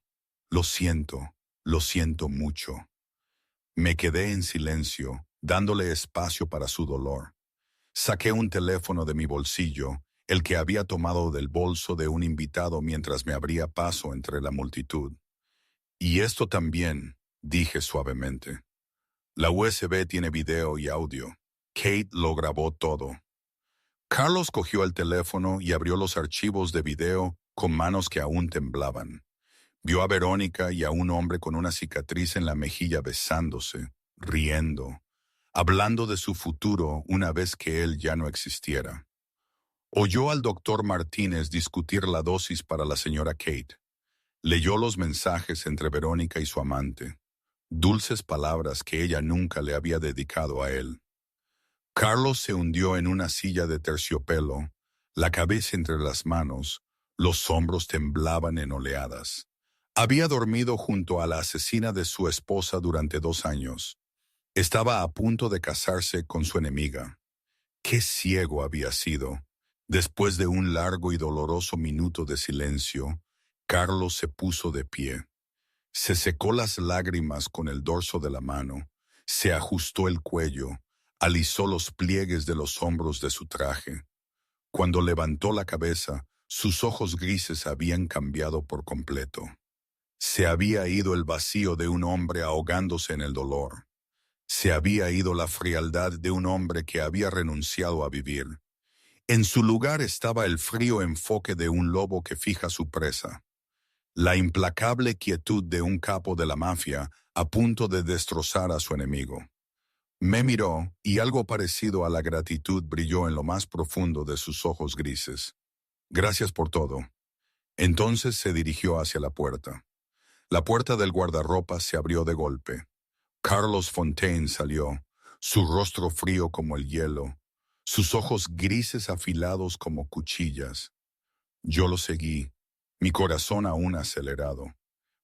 Lo siento mucho. Me quedé en silencio, dándole espacio para su dolor. Saqué un teléfono de mi bolsillo, el que había tomado del bolso de un invitado mientras me abría paso entre la multitud. Y esto también, dije suavemente. La USB tiene video y audio. Kate lo grabó todo. Carlos cogió el teléfono y abrió los archivos de video con manos que aún temblaban. Vio a Verónica y a un hombre con una cicatriz en la mejilla besándose, riendo, hablando de su futuro una vez que él ya no existiera. Oyó al doctor Martínez discutir la dosis para la señora Kate. Leyó los mensajes entre Verónica y su amante, dulces palabras que ella nunca le había dedicado a él. Carlos se hundió en una silla de terciopelo, la cabeza entre las manos, los hombros temblaban en oleadas. Había dormido junto a la asesina de su esposa durante 2 años. Estaba a punto de casarse con su enemiga. Qué ciego había sido. Después de un largo y doloroso minuto de silencio, Carlos se puso de pie. Se secó las lágrimas con el dorso de la mano, se ajustó el cuello, alisó los pliegues de los hombros de su traje. Cuando levantó la cabeza, sus ojos grises habían cambiado por completo. Se había ido el vacío de un hombre ahogándose en el dolor. Se había ido la frialdad de un hombre que había renunciado a vivir. En su lugar estaba el frío enfoque de un lobo que fija su presa. La implacable quietud de un capo de la mafia a punto de destrozar a su enemigo. Me miró y algo parecido a la gratitud brilló en lo más profundo de sus ojos grises. Gracias por todo. Entonces se dirigió hacia la puerta. La puerta del guardarropa se abrió de golpe. Carlos Fontaine salió, su rostro frío como el hielo, sus ojos grises afilados como cuchillas. Yo lo seguí, mi corazón aún acelerado,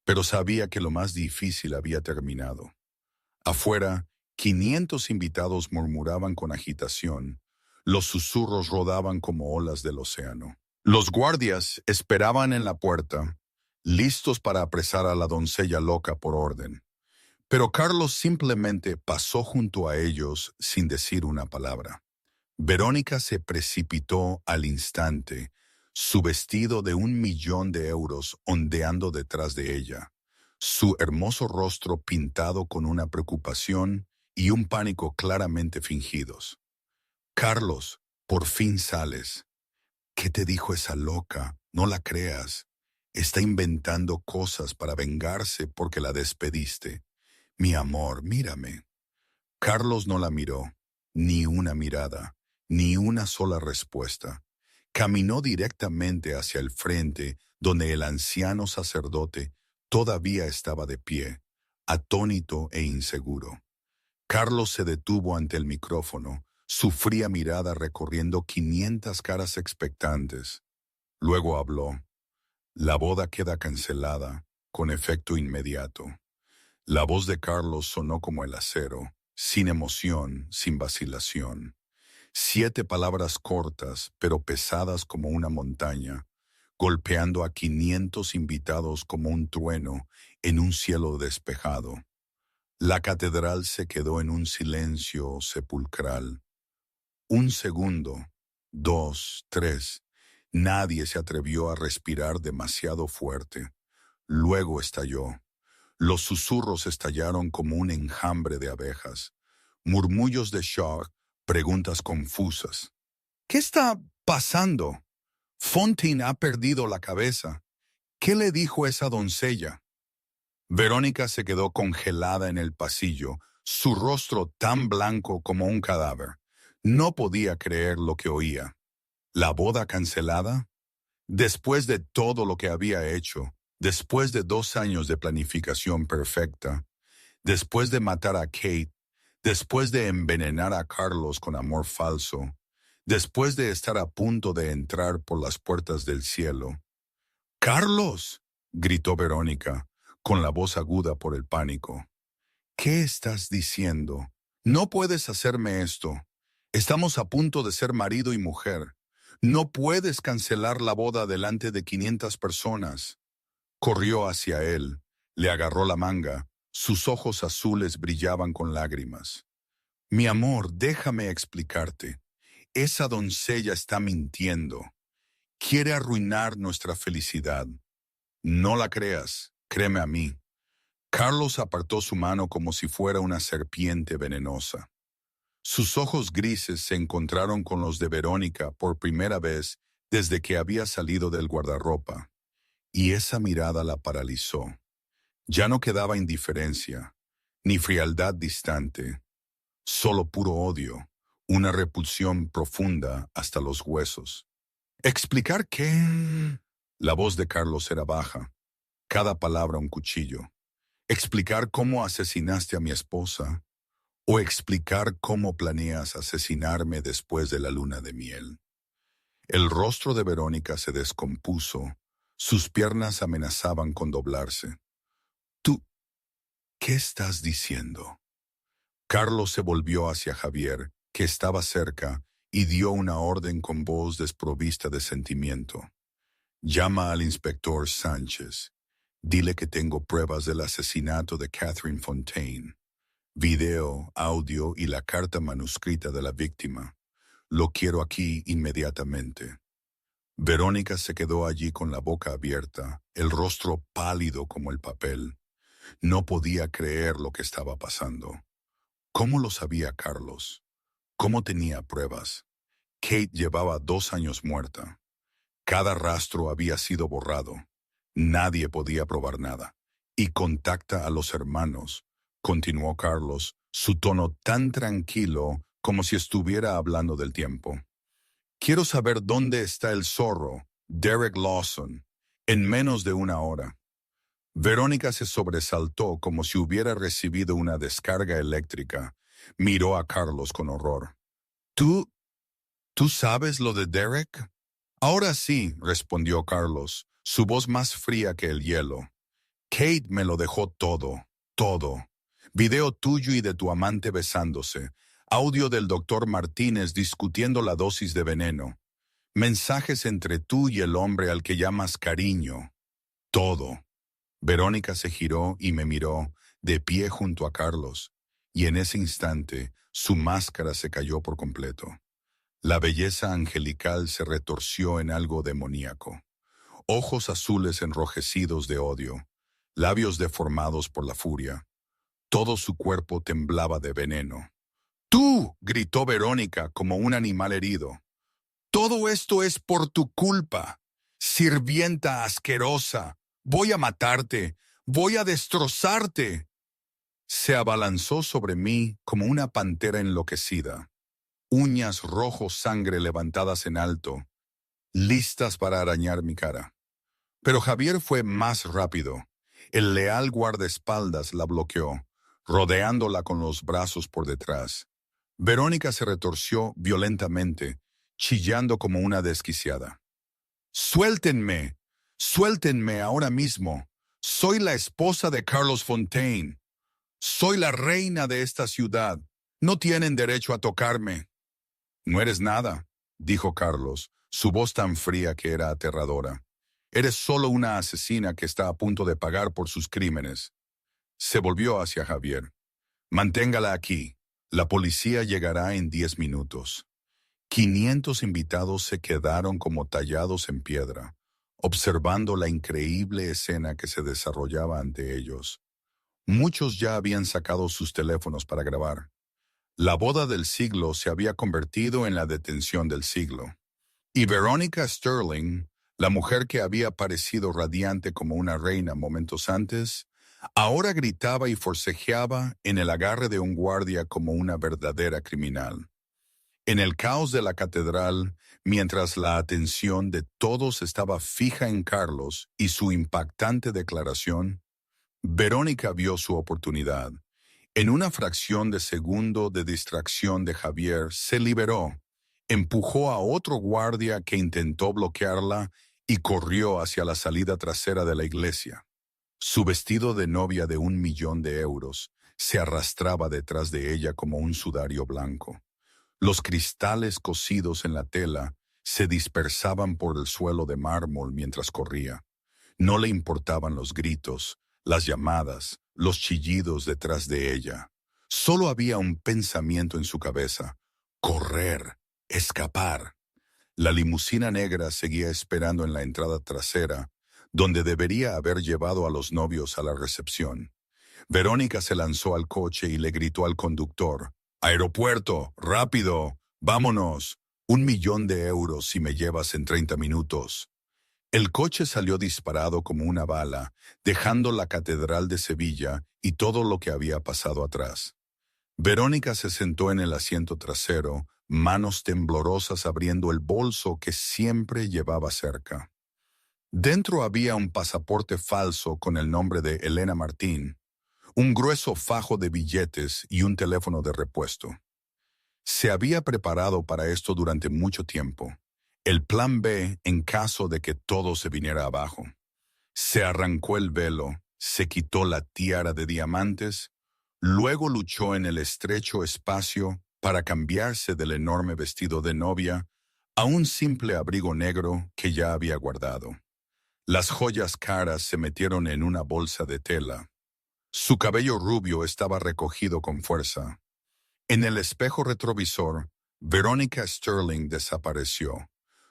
pero sabía que lo más difícil había terminado. Afuera, 500 invitados murmuraban con agitación. Los susurros rodaban como olas del océano. Los guardias esperaban en la puerta, listos para apresar a la doncella loca por orden. Pero Carlos simplemente pasó junto a ellos sin decir una palabra. Verónica se precipitó al instante, su vestido de 1.000.000 de euros ondeando detrás de ella, su hermoso rostro pintado con una preocupación y un pánico claramente fingidos. Carlos, por fin sales. ¿Qué te dijo esa loca? No la creas. Está inventando cosas para vengarse porque la despediste. Mi amor, mírame. Carlos no la miró, ni una mirada, ni una sola respuesta. Caminó directamente hacia el frente, donde el anciano sacerdote todavía estaba de pie, atónito e inseguro. Carlos se detuvo ante el micrófono, su fría mirada recorriendo 500 caras expectantes. Luego habló. La boda queda cancelada, con efecto inmediato. La voz de Carlos sonó como el acero, sin emoción, sin vacilación. 7 palabras cortas, pero pesadas como una montaña, golpeando a 500 invitados como un trueno en un cielo despejado. La catedral se quedó en un silencio sepulcral. Un segundo, 2, 3. Nadie se atrevió a respirar demasiado fuerte. Luego estalló. Los susurros estallaron como un enjambre de abejas. Murmullos de shock, preguntas confusas. ¿Qué está pasando? Fontaine ha perdido la cabeza. ¿Qué le dijo esa doncella? Verónica se quedó congelada en el pasillo, su rostro tan blanco como un cadáver. No podía creer lo que oía. ¿La boda cancelada? Después de todo lo que había hecho, después de 2 años de planificación perfecta, después de matar a Kate, después de envenenar a Carlos con amor falso, después de estar a punto de entrar por las puertas del cielo. ¡Carlos!, gritó Verónica, con la voz aguda por el pánico. ¿Qué estás diciendo? No puedes hacerme esto. Estamos a punto de ser marido y mujer. No puedes cancelar la boda delante de 500 personas. Corrió hacia él, le agarró la manga, sus ojos azules brillaban con lágrimas. Mi amor, déjame explicarte. Esa doncella está mintiendo. Quiere arruinar nuestra felicidad. No la creas, créeme a mí. Carlos apartó su mano como si fuera una serpiente venenosa. Sus ojos grises se encontraron con los de Verónica por primera vez desde que había salido del guardarropa, y esa mirada la paralizó. Ya no quedaba indiferencia, ni frialdad distante, solo puro odio, una repulsión profunda hasta los huesos. ¿Explicar qué? La voz de Carlos era baja, cada palabra un cuchillo. ¿Explicar cómo asesinaste a mi esposa? ¿O explicar cómo planeas asesinarme después de la luna de miel? El rostro de Verónica se descompuso, sus piernas amenazaban con doblarse. ¿Tú qué estás diciendo? Carlos se volvió hacia Javier, que estaba cerca, y dio una orden con voz desprovista de sentimiento. Llama al inspector Sánchez. Dile que tengo pruebas del asesinato de Catherine Fontaine. Video, audio y la carta manuscrita de la víctima. Lo quiero aquí inmediatamente. Verónica se quedó allí con la boca abierta, el rostro pálido como el papel. No podía creer lo que estaba pasando. ¿Cómo lo sabía Carlos? ¿Cómo tenía pruebas? Kate llevaba 2 años muerta. Cada rastro había sido borrado. Nadie podía probar nada. Y contacta a los hermanos, continuó Carlos, su tono tan tranquilo como si estuviera hablando del tiempo. Quiero saber dónde está el zorro, Derek Lawson, en menos de 1 hora. Verónica se sobresaltó como si hubiera recibido una descarga eléctrica. Miró a Carlos con horror. ¿Tú ¿Tú sabes lo de Derek? Ahora sí, respondió Carlos, su voz más fría que el hielo. Kate me lo dejó todo, todo. Video tuyo y de tu amante besándose. Audio del doctor Martínez discutiendo la dosis de veneno. Mensajes entre tú y el hombre al que llamas cariño. Todo. Verónica se giró y me miró, de pie junto a Carlos, y en ese instante su máscara se cayó por completo. La belleza angelical se retorció en algo demoníaco. Ojos azules enrojecidos de odio, labios deformados por la furia. Todo su cuerpo temblaba de veneno. ¡Tú!, gritó Verónica como un animal herido. Todo esto es por tu culpa. Sirvienta asquerosa. Voy a matarte. Voy a destrozarte. Se abalanzó sobre mí como una pantera enloquecida. Uñas rojo sangre levantadas en alto, listas para arañar mi cara. Pero Javier fue más rápido. El leal guardaespaldas la bloqueó, rodeándola con los brazos por detrás. Verónica se retorció violentamente, chillando como una desquiciada. ¡Suéltenme! ¡Suéltenme ahora mismo! Soy la esposa de Carlos Fontaine. Soy la reina de esta ciudad. No tienen derecho a tocarme. No eres nada, dijo Carlos, su voz tan fría que era aterradora. Eres solo una asesina que está a punto de pagar por sus crímenes. Se volvió hacia Javier. Manténgala aquí. La policía llegará en 10 minutos. 500 invitados se quedaron como tallados en piedra, observando la increíble escena que se desarrollaba ante ellos. Muchos ya habían sacado sus teléfonos para grabar. La boda del siglo se había convertido en la detención del siglo. Y Verónica Sterling, la mujer que había parecido radiante como una reina momentos antes, ahora gritaba y forcejeaba en el agarre de un guardia como una verdadera criminal. En el caos de la catedral, mientras la atención de todos estaba fija en Carlos y su impactante declaración, Verónica vio su oportunidad. En una fracción de segundo de distracción de Javier, se liberó, empujó a otro guardia que intentó bloquearla y corrió hacia la salida trasera de la iglesia. Su vestido de novia de €1.000.000 se arrastraba detrás de ella como un sudario blanco. Los cristales cosidos en la tela se dispersaban por el suelo de mármol mientras corría. No le importaban los gritos, las llamadas, los chillidos detrás de ella. Solo había un pensamiento en su cabeza: correr, escapar. La limusina negra seguía esperando en la entrada trasera, donde debería haber llevado a los novios a la recepción. Verónica se lanzó al coche y le gritó al conductor: «¡Aeropuerto! ¡Rápido! ¡Vámonos! €1.000.000 si me llevas en 30 minutos». El coche salió disparado como una bala, dejando la Catedral de Sevilla y todo lo que había pasado atrás. Verónica se sentó en el asiento trasero, manos temblorosas abriendo el bolso que siempre llevaba cerca. Dentro había un pasaporte falso con el nombre de Elena Martín, un grueso fajo de billetes y un teléfono de repuesto. Se había preparado para esto durante mucho tiempo. El plan B en caso de que todo se viniera abajo. Se arrancó el velo, se quitó la tiara de diamantes, luego luchó en el estrecho espacio para cambiarse del enorme vestido de novia a un simple abrigo negro que ya había guardado. Las joyas caras se metieron en una bolsa de tela. Su cabello rubio estaba recogido con fuerza. En el espejo retrovisor, Verónica Sterling desapareció.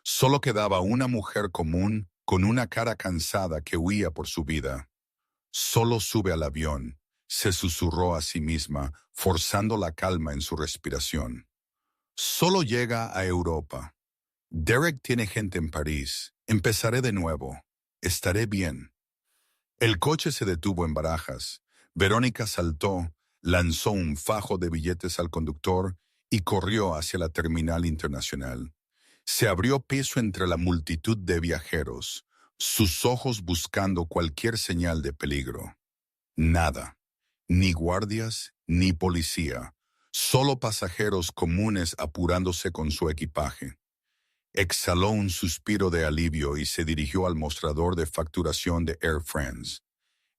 Solo quedaba una mujer común con una cara cansada que huía por su vida. «Solo sube al avión», se susurró a sí misma, forzando la calma en su respiración. «Solo llega a Europa. Derek tiene gente en París. Empezaré de nuevo. Estaré bien». El coche se detuvo en Barajas. Verónica saltó, lanzó un fajo de billetes al conductor y corrió hacia la terminal internacional. Se abrió paso entre la multitud de viajeros, sus ojos buscando cualquier señal de peligro. Nada, ni guardias, ni policía, Solo pasajeros comunes apurándose con su equipaje. Exhaló un suspiro de alivio y se dirigió al mostrador de facturación de Air France.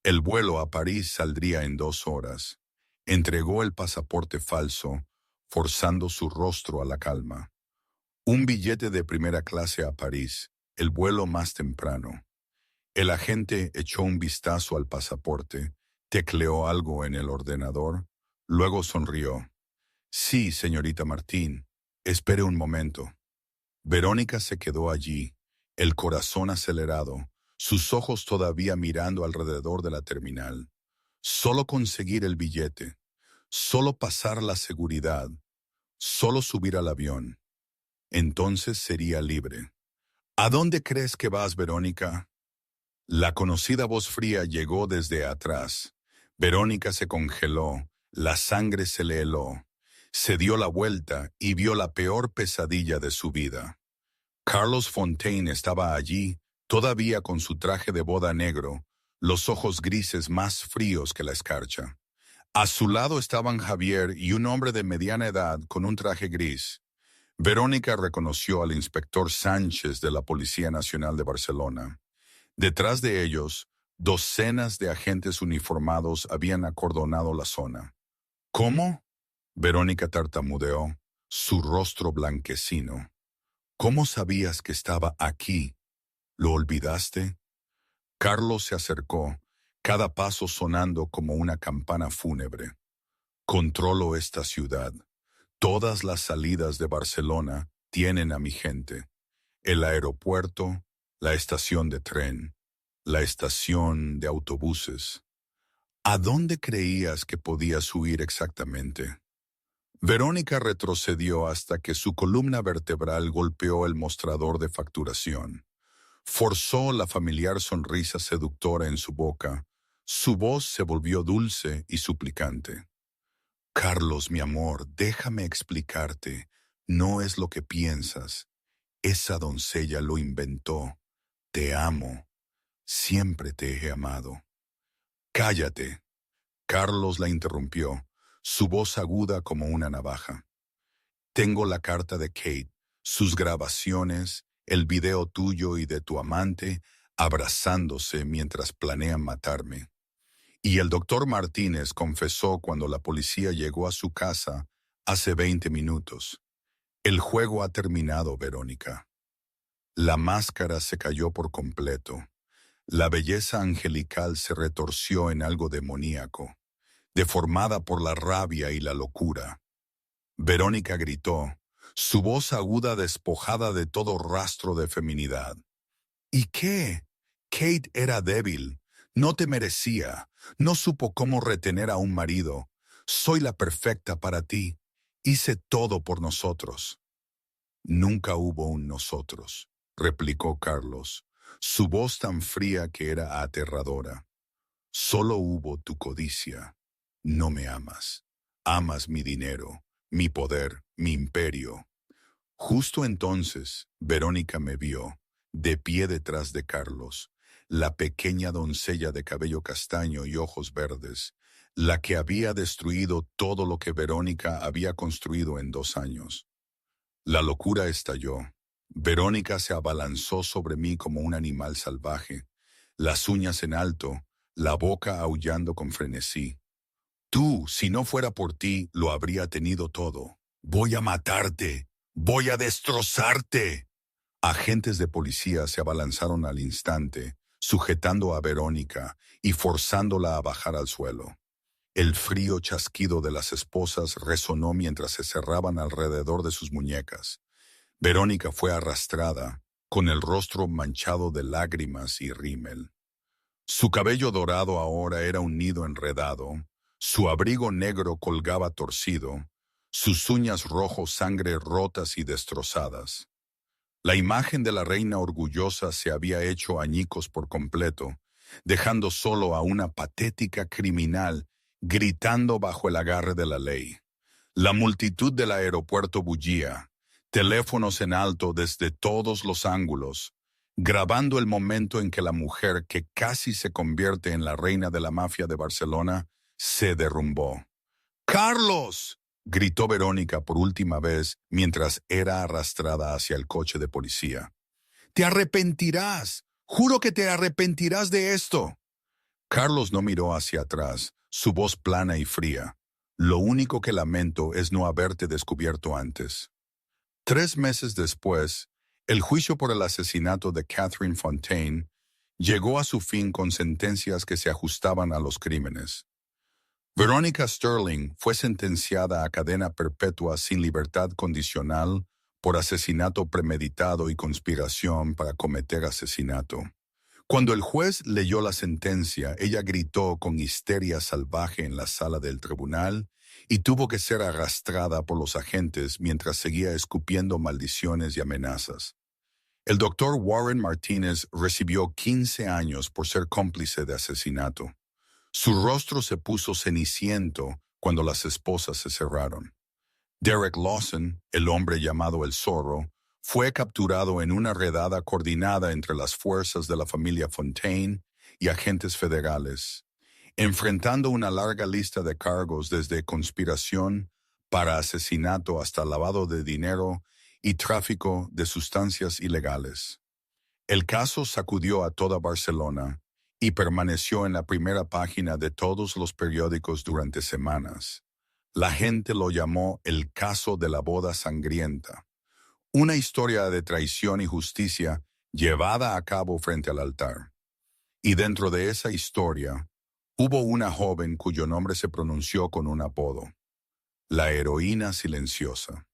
El vuelo a París saldría en 2 horas. Entregó el pasaporte falso, forzando su rostro a la calma. Un billete de primera clase a París, el vuelo más temprano. El agente echó un vistazo al pasaporte, tecleó algo en el ordenador, luego sonrió. Sí, señorita Martín, espere un momento. Verónica se quedó allí, el corazón acelerado, sus ojos todavía mirando alrededor de la terminal. Solo conseguir el billete, solo pasar la seguridad, solo subir al avión. Entonces sería libre. ¿A dónde crees que vas, Verónica? La conocida voz fría llegó desde atrás. Verónica se congeló, la sangre se le heló. Se dio la vuelta y vio la peor pesadilla de su vida. Carlos Fontaine estaba allí, todavía con su traje de boda negro, los ojos grises más fríos que la escarcha. A su lado estaban Javier y un hombre de mediana edad con un traje gris. Verónica reconoció al inspector Sánchez de la Policía Nacional de Barcelona. Detrás de ellos, docenas de agentes uniformados habían acordonado la zona. ¿Cómo? Verónica tartamudeó, su rostro blanquecino. ¿Cómo sabías que estaba aquí? ¿Lo olvidaste? Carlos se acercó, cada paso sonando como una campana fúnebre. Controlo esta ciudad. Todas las salidas de Barcelona tienen a mi gente. El aeropuerto, la estación de tren, la estación de autobuses. ¿A dónde creías que podías huir exactamente? Verónica retrocedió hasta que su columna vertebral golpeó el mostrador de facturación. Forzó la familiar sonrisa seductora en su boca. Su voz se volvió dulce y suplicante. Carlos, mi amor, déjame explicarte. No es lo que piensas. Esa doncella lo inventó. Te amo. Siempre te he amado. Cállate. Carlos la interrumpió, su voz aguda como una navaja. Tengo la carta de Kate, sus grabaciones, el video tuyo y de tu amante abrazándose mientras planean matarme. Y el doctor Martínez confesó cuando la policía llegó a su casa hace 20 minutos. El juego ha terminado, Verónica. La máscara se cayó por completo. La belleza angelical se retorció en algo demoníaco, deformada por la rabia y la locura. Verónica gritó, su voz aguda despojada de todo rastro de feminidad. ¿Y qué? Kate era débil, no te merecía, no supo cómo retener a un marido. Soy la perfecta para ti, hice todo por nosotros. Nunca hubo un nosotros, replicó Carlos, su voz tan fría que era aterradora. Solo hubo tu codicia. No me amas. Amas mi dinero, mi poder, mi imperio. Justo entonces, Verónica me vio, de pie detrás de Carlos, la pequeña doncella de cabello castaño y ojos verdes, la que había destruido todo lo que Verónica había construido en 2 años. La locura estalló. Verónica se abalanzó sobre mí como un animal salvaje, las uñas en alto, la boca aullando con frenesí. Tú, si no fuera por ti, lo habría tenido todo. Voy a matarte. Voy a destrozarte. Agentes de policía se abalanzaron al instante, sujetando a Verónica y forzándola a bajar al suelo. El frío chasquido de las esposas resonó mientras se cerraban alrededor de sus muñecas. Verónica fue arrastrada, con el rostro manchado de lágrimas y rímel. Su cabello dorado ahora era un nido enredado, su abrigo negro colgaba torcido, sus uñas rojo sangre rotas y destrozadas. La imagen de la reina orgullosa se había hecho añicos por completo, dejando solo a una patética criminal gritando bajo el agarre de la ley. La multitud del aeropuerto bullía, teléfonos en alto desde todos los ángulos, grabando el momento en que la mujer que casi se convierte en la reina de la mafia de Barcelona se derrumbó. ¡Carlos!, gritó Verónica por última vez mientras era arrastrada hacia el coche de policía. ¡Te arrepentirás! ¡Juro que te arrepentirás de esto! Carlos no miró hacia atrás, su voz plana y fría. Lo único que lamento es no haberte descubierto antes. 3 meses después, el juicio por el asesinato de Catherine Fontaine llegó a su fin con sentencias que se ajustaban a los crímenes. Veronica Sterling fue sentenciada a cadena perpetua sin libertad condicional por asesinato premeditado y conspiración para cometer asesinato. Cuando el juez leyó la sentencia, ella gritó con histeria salvaje en la sala del tribunal y tuvo que ser arrastrada por los agentes mientras seguía escupiendo maldiciones y amenazas. El doctor Warren Martínez recibió 15 años por ser cómplice de asesinato. Su rostro se puso ceniciento cuando las esposas se cerraron. Derek Lawson, el hombre llamado el Zorro, fue capturado en una redada coordinada entre las fuerzas de la familia Fontaine y agentes federales, enfrentando una larga lista de cargos desde conspiración para asesinato hasta lavado de dinero y tráfico de sustancias ilegales. El caso sacudió a toda Barcelona y permaneció en la primera página de todos los periódicos durante semanas. La gente lo llamó el caso de la boda sangrienta, una historia de traición y justicia llevada a cabo frente al altar. Y dentro de esa historia, hubo una joven cuyo nombre se pronunció con un apodo: la heroína silenciosa.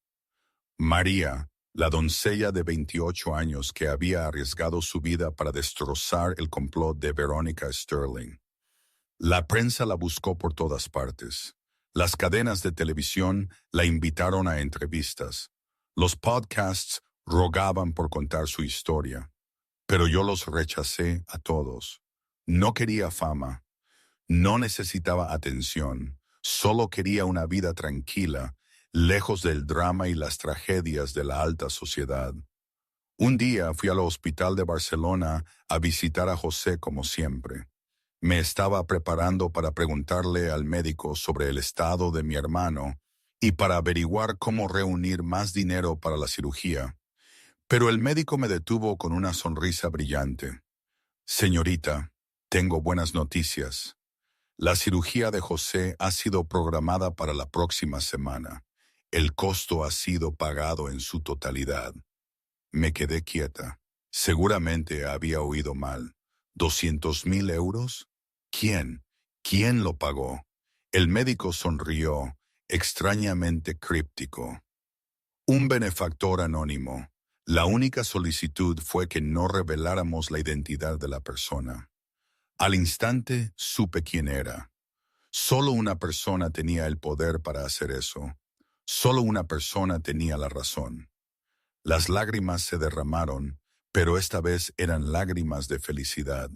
María, la doncella de 28 años que había arriesgado su vida para destrozar el complot de Veronica Sterling. La prensa la buscó por todas partes. Las cadenas de televisión la invitaron a entrevistas. Los podcasts rogaban por contar su historia. Pero yo los rechacé a todos. No quería fama. No necesitaba atención. Solo quería una vida tranquila, lejos del drama y las tragedias de la alta sociedad. Un día fui al hospital de Barcelona a visitar a José como siempre. Me estaba preparando para preguntarle al médico sobre el estado de mi hermano y para averiguar cómo reunir más dinero para la cirugía. Pero el médico me detuvo con una sonrisa brillante. Señorita, tengo buenas noticias. La cirugía de José ha sido programada para la próxima semana. El costo ha sido pagado en su totalidad. Me quedé quieta. Seguramente había oído mal. ¿200,000 euros? ¿Quién? ¿Quién lo pagó? El médico sonrió, extrañamente críptico. Un benefactor anónimo. La única solicitud fue que no reveláramos la identidad de la persona. Al instante supe quién era. Solo una persona tenía el poder para hacer eso. Solo una persona tenía la razón. Las lágrimas se derramaron, pero esta vez eran lágrimas de felicidad.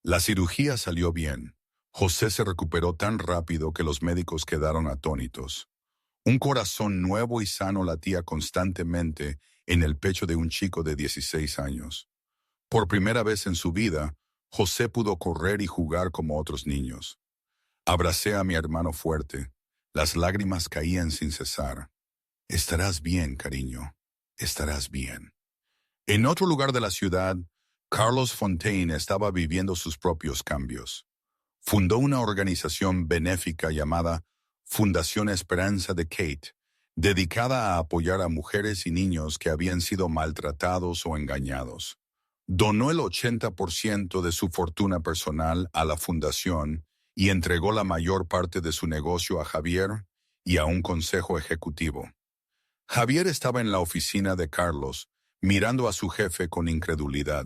La cirugía salió bien. José se recuperó tan rápido que los médicos quedaron atónitos. Un corazón nuevo y sano latía constantemente en el pecho de un chico de 16 años. Por primera vez en su vida, José pudo correr y jugar como otros niños. Abracé a mi hermano fuerte. Las lágrimas caían sin cesar. Estarás bien, cariño. Estarás bien. En otro lugar de la ciudad, Carlos Fontaine estaba viviendo sus propios cambios. Fundó una organización benéfica llamada Fundación Esperanza de Kate, dedicada a apoyar a mujeres y niños que habían sido maltratados o engañados. Donó el 80% de su fortuna personal a la fundación y entregó la mayor parte de su negocio a Javier y a un consejo ejecutivo. Javier estaba en la oficina de Carlos, mirando a su jefe con incredulidad.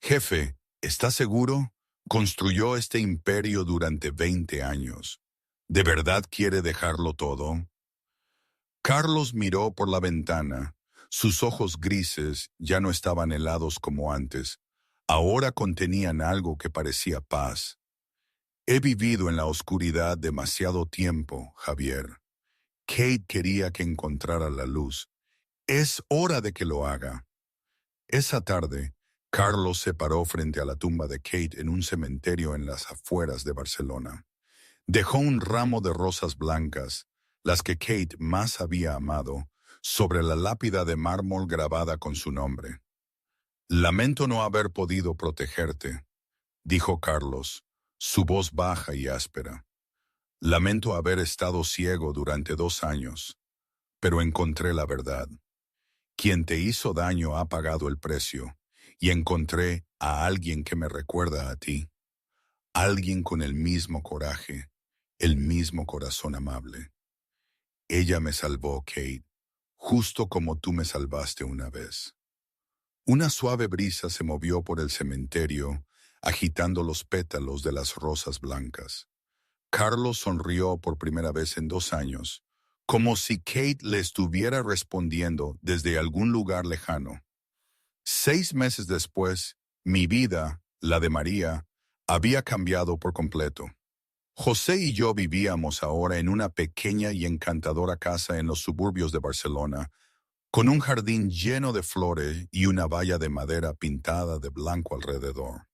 Jefe, ¿está seguro? Construyó este imperio durante 20 años. ¿De verdad quiere dejarlo todo? Carlos miró por la ventana. Sus ojos grises ya no estaban helados como antes. Ahora contenían algo que parecía paz. He vivido en la oscuridad demasiado tiempo, Javier. Kate quería que encontrara la luz. Es hora de que lo haga. Esa tarde, Carlos se paró frente a la tumba de Kate en un cementerio en las afueras de Barcelona. Dejó un ramo de rosas blancas, las que Kate más había amado, sobre la lápida de mármol grabada con su nombre. Lamento no haber podido protegerte, dijo Carlos, su voz baja y áspera. Lamento haber estado ciego durante 2 años, pero encontré la verdad. Quien te hizo daño ha pagado el precio, y encontré a alguien que me recuerda a ti, alguien con el mismo coraje, el mismo corazón amable. Ella me salvó, Kate, justo como tú me salvaste una vez. Una suave brisa se movió por el cementerio, agitando los pétalos de las rosas blancas. Carlos sonrió por primera vez en 2 años, como si Kate le estuviera respondiendo desde algún lugar lejano. 6 meses después, mi vida, la de María, había cambiado por completo. José y yo vivíamos ahora en una pequeña y encantadora casa en los suburbios de Barcelona, con un jardín lleno de flores y una valla de madera pintada de blanco alrededor.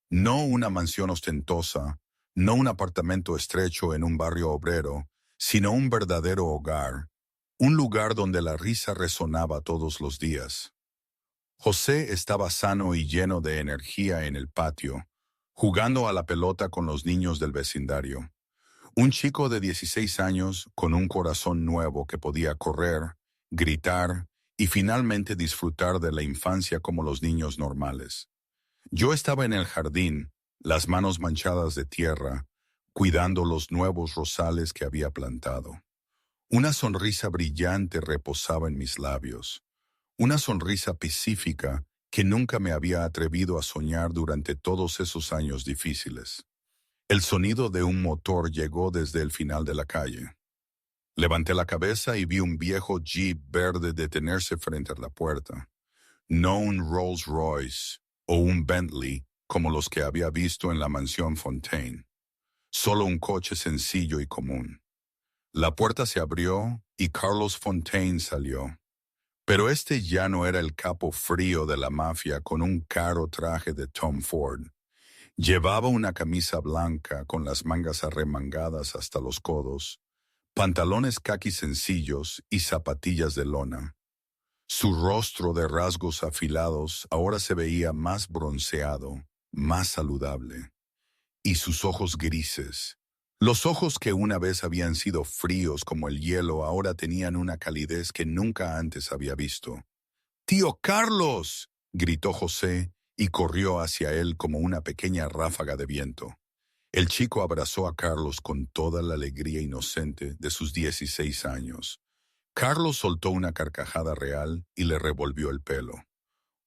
No una mansión ostentosa, no un apartamento estrecho en un barrio obrero, sino un verdadero hogar, un lugar donde la risa resonaba todos los días. José estaba sano y lleno de energía en el patio, jugando a la pelota con los niños del vecindario. Un chico de 16 años con un corazón nuevo que podía correr, gritar y finalmente disfrutar de la infancia como los niños normales. Yo estaba en el jardín, las manos manchadas de tierra, cuidando los nuevos rosales que había plantado. Una sonrisa brillante reposaba en mis labios, una sonrisa pacífica que nunca me había atrevido a soñar durante todos esos años difíciles. El sonido de un motor llegó desde el final de la calle. Levanté la cabeza y vi un viejo Jeep verde detenerse frente a la puerta. No un Rolls Royce o un Bentley como los que había visto en la mansión Fontaine. Solo un coche sencillo y común. La puerta se abrió y Carlos Fontaine salió. Pero este ya no era el capo frío de la mafia con un caro traje de Tom Ford. Llevaba una camisa blanca con las mangas arremangadas hasta los codos, pantalones caqui sencillos y zapatillas de lona. Su rostro de rasgos afilados ahora se veía más bronceado, más saludable. Y sus ojos grises. Los ojos que una vez habían sido fríos como el hielo ahora tenían una calidez que nunca antes había visto. «¡Tío Carlos!», gritó José y corrió hacia él como una pequeña ráfaga de viento. El chico abrazó a Carlos con toda la alegría inocente de sus 16 años. Carlos soltó una carcajada real y le revolvió el pelo.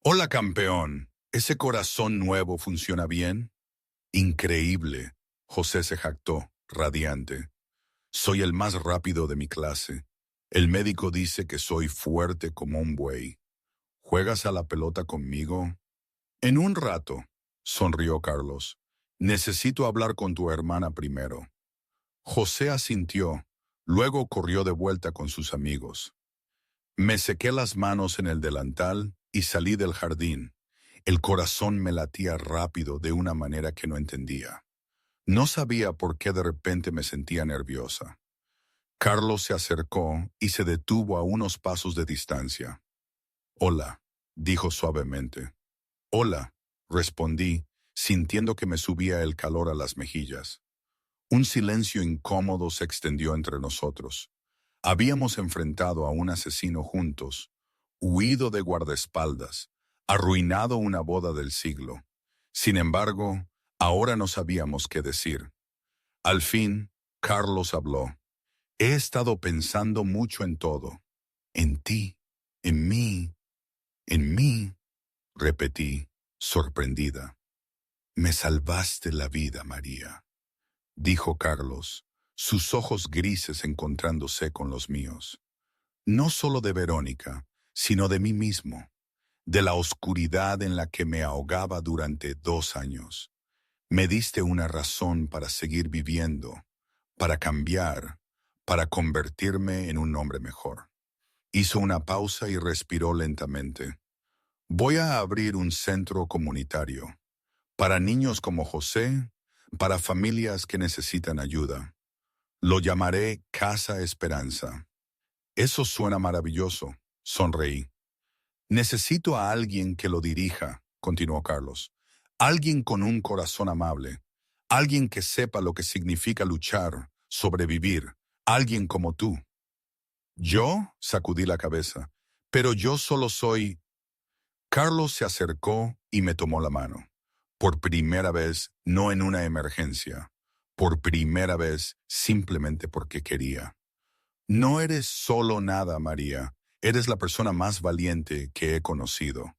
«Hola, campeón. ¿Ese corazón nuevo funciona bien?» «Increíble», José se jactó, radiante. «Soy el más rápido de mi clase. El médico dice que soy fuerte como un buey. ¿Juegas a la pelota conmigo?» «En un rato», sonrió Carlos. «Necesito hablar con tu hermana primero». José asintió, luego corrió de vuelta con sus amigos. Me sequé las manos en el delantal y salí del jardín. El corazón me latía rápido de una manera que no entendía. No sabía por qué de repente me sentía nerviosa. Carlos se acercó y se detuvo a unos pasos de distancia. «Hola», dijo suavemente. «Hola», respondí, sintiendo que me subía el calor a las mejillas. Un silencio incómodo se extendió entre nosotros. Habíamos enfrentado a un asesino juntos, huido de guardaespaldas, arruinado una boda del siglo. Sin embargo, ahora no sabíamos qué decir. Al fin, Carlos habló. «He estado pensando mucho en todo. En ti, en mí», repetí, sorprendida. «Me salvaste la vida, María», dijo Carlos, sus ojos grises encontrándose con los míos. «No solo de Verónica, sino de mí mismo, de la oscuridad en la que me ahogaba durante 2 años. Me diste una razón para seguir viviendo, para cambiar, para convertirme en un hombre mejor». Hizo una pausa y respiró lentamente. «Voy a abrir un centro comunitario, para niños como José, para familias que necesitan ayuda. Lo llamaré Casa Esperanza. Eso suena maravilloso, sonreí. Necesito a alguien que lo dirija, continuó Carlos. Alguien con un corazón amable. Alguien que sepa lo que significa luchar, sobrevivir. Alguien como tú. Yo sacudí la cabeza. Pero yo solo soy... Carlos se acercó y me tomó la mano. Por primera vez, no en una emergencia. Por primera vez, simplemente porque quería. No eres solo nada, María. Eres la persona más valiente que he conocido.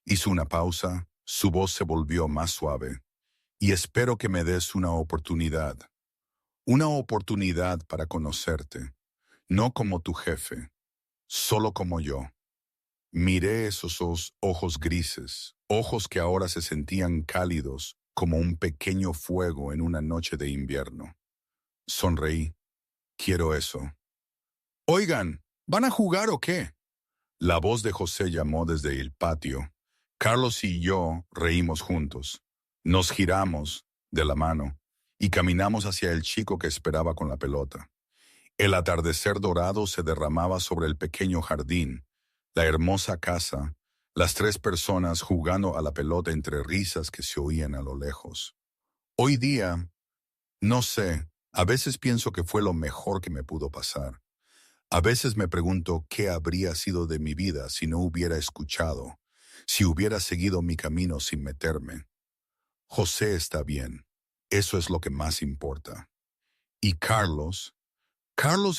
Hizo una pausa, su voz se volvió más suave. Y espero que me des una oportunidad. Una oportunidad para conocerte. No como tu jefe, solo como yo. Miré esos ojos grises, ojos que ahora se sentían cálidos como un pequeño fuego en una noche de invierno. Sonreí. Quiero eso. Oigan, ¿van a jugar o qué? La voz de José llamó desde el patio. Carlos y yo reímos juntos. Nos giramos de la mano y caminamos hacia el chico que esperaba con la pelota. El atardecer dorado se derramaba sobre el pequeño jardín, la hermosa casa, las tres personas jugando a la pelota entre risas que se oían a lo lejos. Hoy día, no sé, a veces pienso que fue lo mejor que me pudo pasar. A veces me pregunto qué habría sido de mi vida si no hubiera escuchado, si hubiera seguido mi camino sin meterme. José está bien, eso es lo que más importa. Y Carlos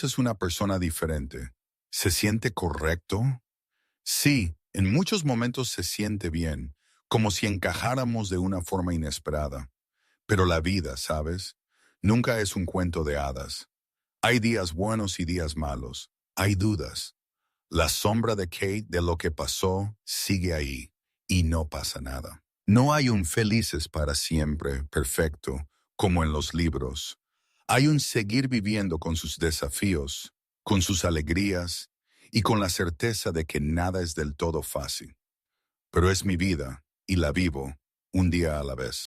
es una persona diferente. ¿Se siente correcto? Sí, en muchos momentos se siente bien, como si encajáramos de una forma inesperada. Pero la vida, ¿sabes? Nunca es un cuento de hadas. Hay días buenos y días malos. Hay dudas. La sombra de Kate de lo que pasó sigue ahí y no pasa nada. No hay un felices para siempre perfecto, como en los libros. Hay un seguir viviendo con sus desafíos, con sus alegrías y con la certeza de que nada es del todo fácil. Pero es mi vida y la vivo un día a la vez.